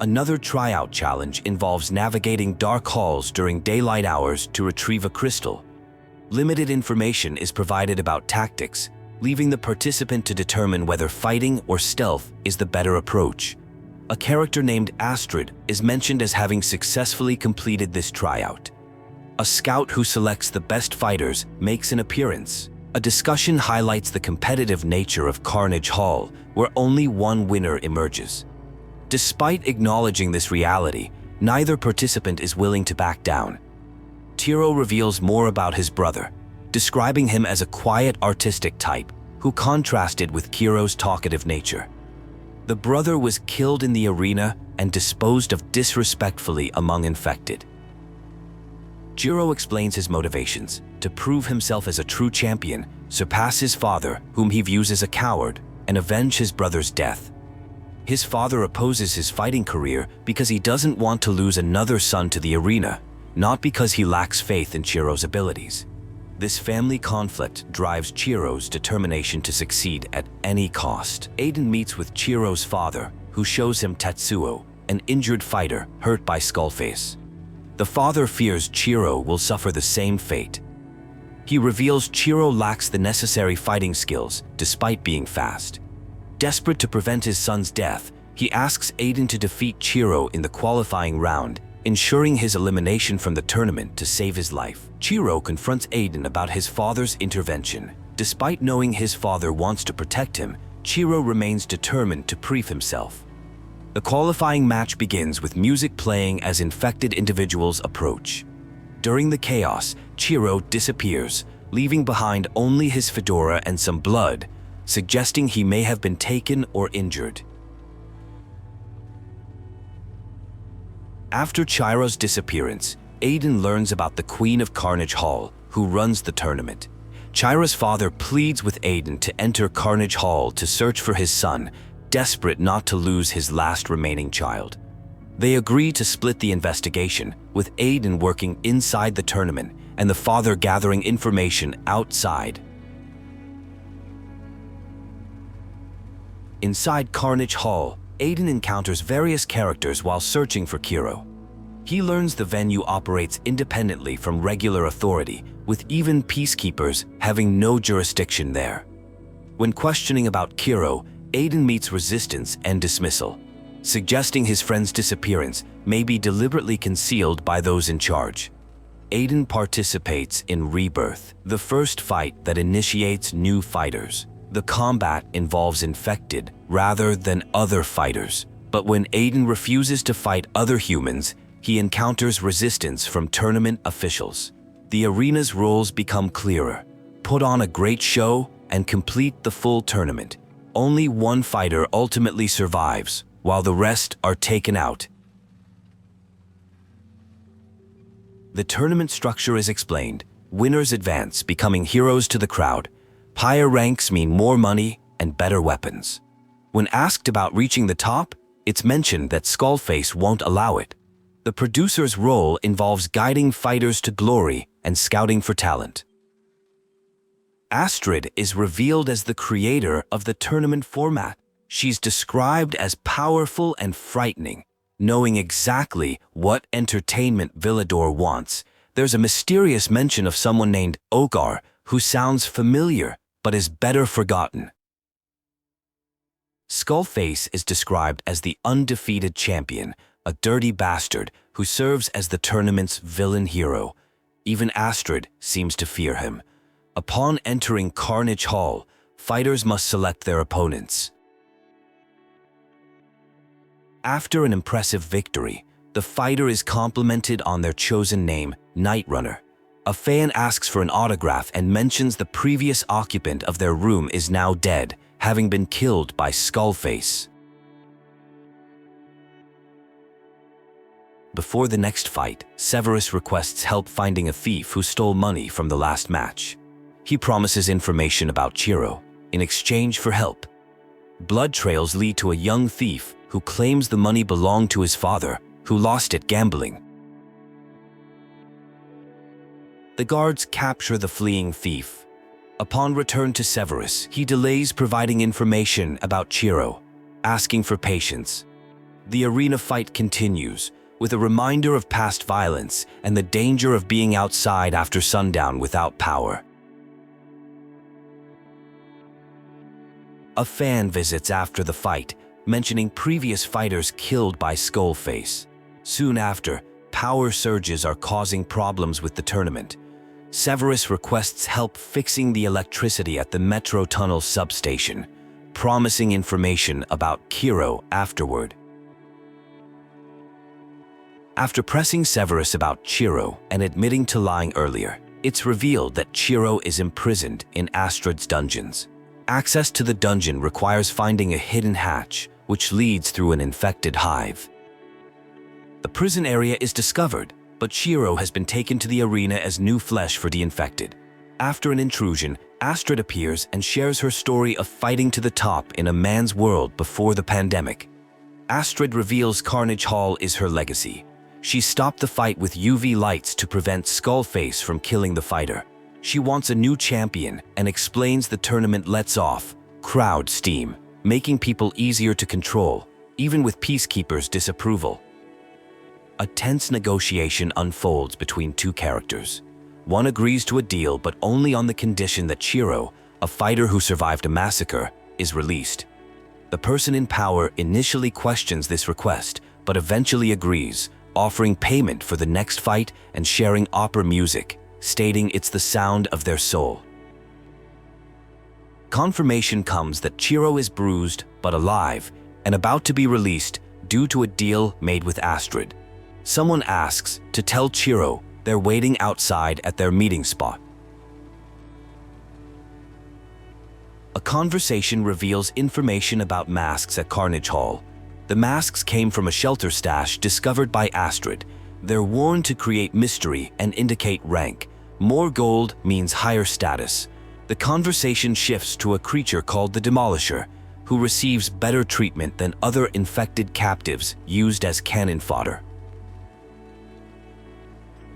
Another tryout challenge involves navigating dark halls during daylight hours to retrieve a crystal. Limited information is provided about tactics, leaving the participant to determine whether fighting or stealth is the better approach. A character named Astrid is mentioned as having successfully completed this tryout. A scout who selects the best fighters makes an appearance. A discussion highlights the competitive nature of Carnage Hall, where only one winner emerges. Despite acknowledging this reality, neither participant is willing to back down. Chiro reveals more about his brother, describing him as a quiet, artistic type who contrasted with Chiro's talkative nature. The brother was killed in the arena and disposed of disrespectfully among infected. Chiro explains his motivations: to prove himself as a true champion, surpass his father, whom he views as a coward, and avenge his brother's death. His father opposes his fighting career because he doesn't want to lose another son to the arena, not because he lacks faith in Chiro's abilities. This family conflict drives Chiro's determination to succeed at any cost. Aiden meets with Chiro's father, who shows him Tetsuo, an injured fighter hurt by Skullface. The father fears Chiro will suffer the same fate. He reveals Chiro lacks the necessary fighting skills despite being fast. Desperate to prevent his son's death, he asks Aiden to defeat Chiro in the qualifying round, ensuring his elimination from the tournament to save his life. Chiro confronts Aiden about his father's intervention. Despite knowing his father wants to protect him, Chiro remains determined to prove himself. The qualifying match begins with music playing as infected individuals approach. During the chaos, Chiro disappears, leaving behind only his fedora and some blood, suggesting he may have been taken or injured. After Chiro's disappearance, Aiden learns about the Queen of Carnage Hall, who runs the tournament. Chiro's father pleads with Aiden to enter Carnage Hall to search for his son, desperate not to lose his last remaining child. They agree to split the investigation, with Aiden working inside the tournament and the father gathering information outside. Inside Carnage Hall, Aiden encounters various characters while searching for Chiro. He learns the venue operates independently from regular authority, with even Peacekeepers having no jurisdiction there. When questioning about Chiro, Aiden meets resistance and dismissal, suggesting his friend's disappearance may be deliberately concealed by those in charge. Aiden participates in Rebirth, the first fight that initiates new fighters. The combat involves infected rather than other fighters, but when Aiden refuses to fight other humans, he encounters resistance from tournament officials. The arena's rules become clearer: put on a great show and complete the full tournament. Only one fighter ultimately survives, while the rest are taken out. The tournament structure is explained. Winners advance, becoming heroes to the crowd. Higher ranks mean more money and better weapons. When asked about reaching the top, it's mentioned that Skullface won't allow it. The producer's role involves guiding fighters to glory and scouting for talent. Astrid is revealed as the creator of the tournament format. She's described as powerful and frightening, knowing exactly what entertainment Villador wants. There's a mysterious mention of someone named Adar, who sounds familiar but is better forgotten. Skullface is described as the undefeated champion, a dirty bastard who serves as the tournament's villain hero. Even Astrid seems to fear him. Upon entering Carnage Hall, fighters must select their opponents. After an impressive victory, the fighter is complimented on their chosen name, Night Runner. A fan asks for an autograph and mentions the previous occupant of their room is now dead, having been killed by Skullface. Before the next fight, Severus requests help finding a thief who stole money from the last match. He promises information about G.R.E. in exchange for help. Blood trails lead to a young thief who claims the money belonged to his father, who lost it gambling. The guards capture the fleeing thief. Upon return to Severus, he delays providing information about G.R.E., asking for patience. The arena fight continues, with a reminder of past violence and the danger of being outside after sundown without power. A fan visits after the fight, mentioning previous fighters killed by Skullface. Soon after, power surges are causing problems with the tournament. Severus requests help fixing the electricity at the Metro Tunnel substation, promising information about G.R.E. afterward. After pressing Severus about G.R.E. and admitting to lying earlier, it's revealed that G.R.E. is imprisoned in Astrid's dungeons. Access to the dungeon requires finding a hidden hatch, which leads through an infected hive. The prison area is discovered, but G.R.E. has been taken to the arena as new flesh for the infected. After an intrusion, Astrid appears and shares her story of fighting to the top in a man's world before the pandemic. Astrid reveals Carnage Hall is her legacy. She stopped the fight with UV lights to prevent Skullface from killing the fighter. She wants a new champion and explains the tournament lets off crowd steam, making people easier to control, even with Peacekeepers' disapproval. A tense negotiation unfolds between two characters. One agrees to a deal, but only on the condition that G.R.E., a fighter who survived a massacre, is released. The person in power initially questions this request, but eventually agrees, offering payment for the next fight and sharing opera music, stating it's the sound of their soul. Confirmation comes that G.R.E. is bruised but alive and about to be released due to a deal made with Astrid. Someone asks to tell G.R.E. they're waiting outside at their meeting spot. A conversation reveals information about masks at Carnage Hall. The masks came from a shelter stash discovered by Astrid. They're worn to create mystery and indicate rank. More gold means higher status. The conversation shifts to a creature called the Demolisher, who receives better treatment than other infected captives used as cannon fodder.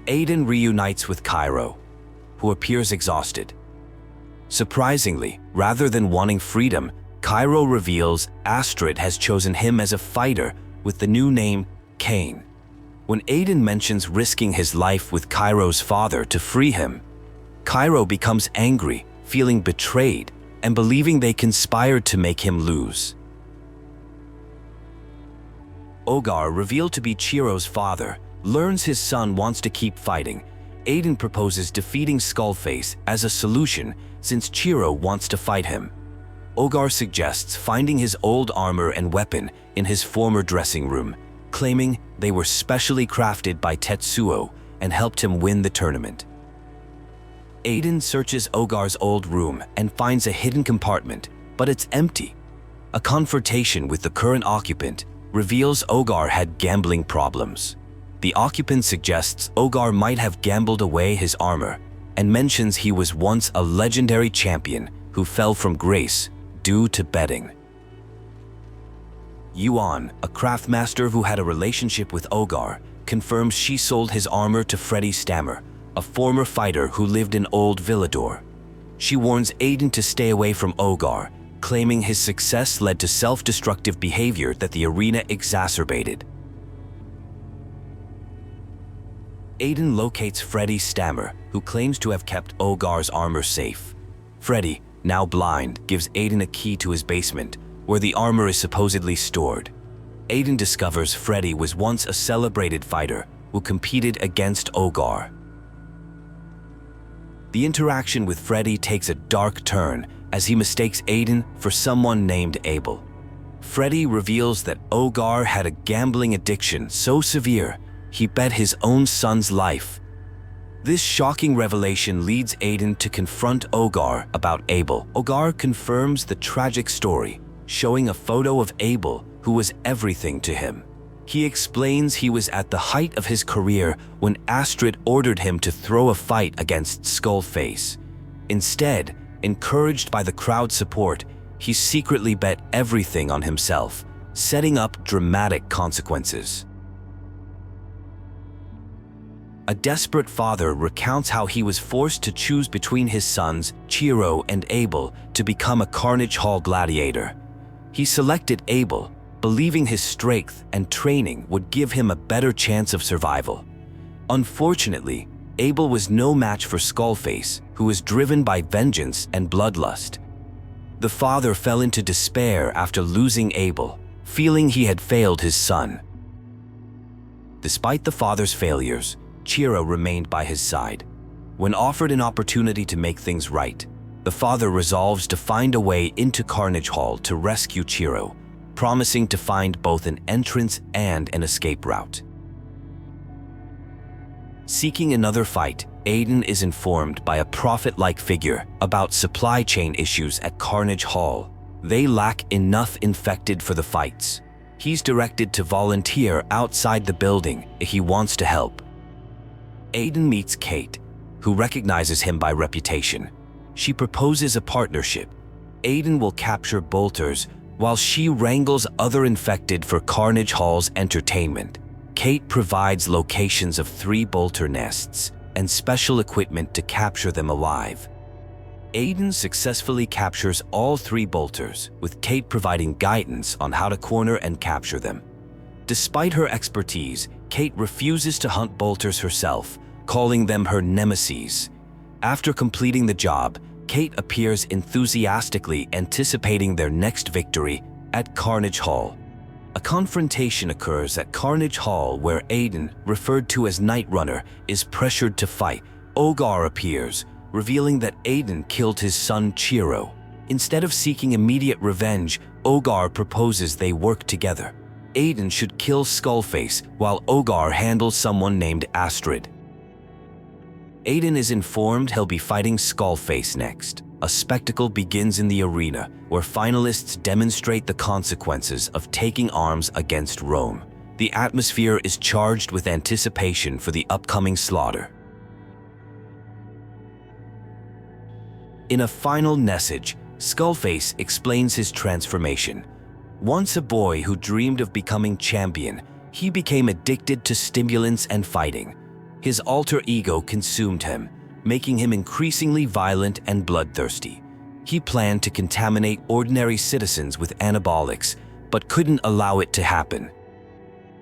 Aiden reunites with G.R.E., who appears exhausted. Surprisingly, rather than wanting freedom, G.R.E. reveals Astrid has chosen him as a fighter with the new name Haken. When Aiden mentions risking his life with G.R.E.'s father to free him, G.R.E. becomes angry, feeling betrayed, and believing they conspired to make him lose. Adar, revealed to be G.R.E.'s father, learns his son wants to keep fighting. Aiden proposes defeating Skullface as a solution since G.R.E. wants to fight him. Adar suggests finding his old armor and weapon in his former dressing room, claiming they were specially crafted by Tetsuo and helped him win the tournament. Aiden searches Adar's old room and finds a hidden compartment, but it's empty. A confrontation with the current occupant reveals Adar had gambling problems. The occupant suggests Adar might have gambled away his armor and mentions he was once a legendary champion who fell from grace due to betting. Yuan, a craftmaster who had a relationship with Adar, confirms she sold his armor to Freddy Stammer, a former fighter who lived in Old Villador. She warns Aiden to stay away from Ogar, claiming his success led to self-destructive behavior that the arena exacerbated. Aiden locates Freddy Stammer, who claims to have kept Ogar's armor safe. Freddy, now blind, gives Aiden a key to his basement, where the armor is supposedly stored. Aiden discovers Freddy was once a celebrated fighter who competed against Ogar. The interaction with Freddy takes a dark turn as he mistakes Aiden for someone named Abel. Freddy reveals that Ogar had a gambling addiction so severe he bet his own son's life. This shocking revelation leads Aiden to confront Ogar about Abel. Ogar confirms the tragic story, showing a photo of Abel, who was everything to him. He explains he was at the height of his career when Astrid ordered him to throw a fight against Skullface. Instead, encouraged by the crowd's support, he secretly bet everything on himself, setting up dramatic consequences. A desperate father recounts how he was forced to choose between his sons, G.R.E and Abel, to become a Carnage Hall gladiator. He selected Abel, believing his strength and training would give him a better chance of survival. Unfortunately, Abel was no match for Skullface, who was driven by vengeance and bloodlust. The father fell into despair after losing Abel, feeling he had failed his son. Despite the father's failures, G.R.E remained by his side. When offered an opportunity to make things right, the father resolves to find a way into Carnage Hall to rescue G.R.E, promising to find both an entrance and an escape route. Seeking another fight, Aiden is informed by a prophet-like figure about supply chain issues at Carnage Hall. They lack enough infected for the fights. He's directed to volunteer outside the building if he wants to help. Aiden meets Kate, who recognizes him by reputation. She proposes a partnership. Aiden will capture bolters while she wrangles other infected for Carnage Hall's entertainment. Kate provides locations of 3 bolter nests and special equipment to capture them alive. Aiden successfully captures all 3 bolters, with Kate providing guidance on how to corner and capture them. Despite her expertise, Kate refuses to hunt bolters herself, calling them her nemesis. After completing the job, Kate appears enthusiastically anticipating their next victory at Carnage Hall. A confrontation occurs at Carnage Hall where Aiden, referred to as Night Runner, is pressured to fight. Ogar appears, revealing that Aiden killed his son G.R.E. Instead of seeking immediate revenge, Ogar proposes they work together. Aiden should kill Skullface while Ogar handles someone named Astrid. Aiden is informed he'll be fighting Skullface next. A spectacle begins in the arena, where finalists demonstrate the consequences of taking arms against Rome. The atmosphere is charged with anticipation for the upcoming slaughter. In a final message, Skullface explains his transformation. Once a boy who dreamed of becoming champion, he became addicted to stimulants and fighting. His alter ego consumed him, making him increasingly violent and bloodthirsty. He planned to contaminate ordinary citizens with anabolics, but couldn't allow it to happen.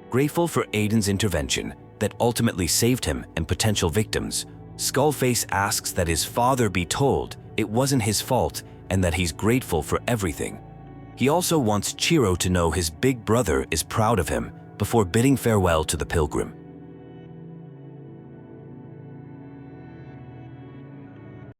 Grateful for Aiden's intervention that ultimately saved him and potential victims, Skullface asks that his father be told it wasn't his fault and that he's grateful for everything. He also wants G.R.E to know his big brother is proud of him before bidding farewell to the pilgrim.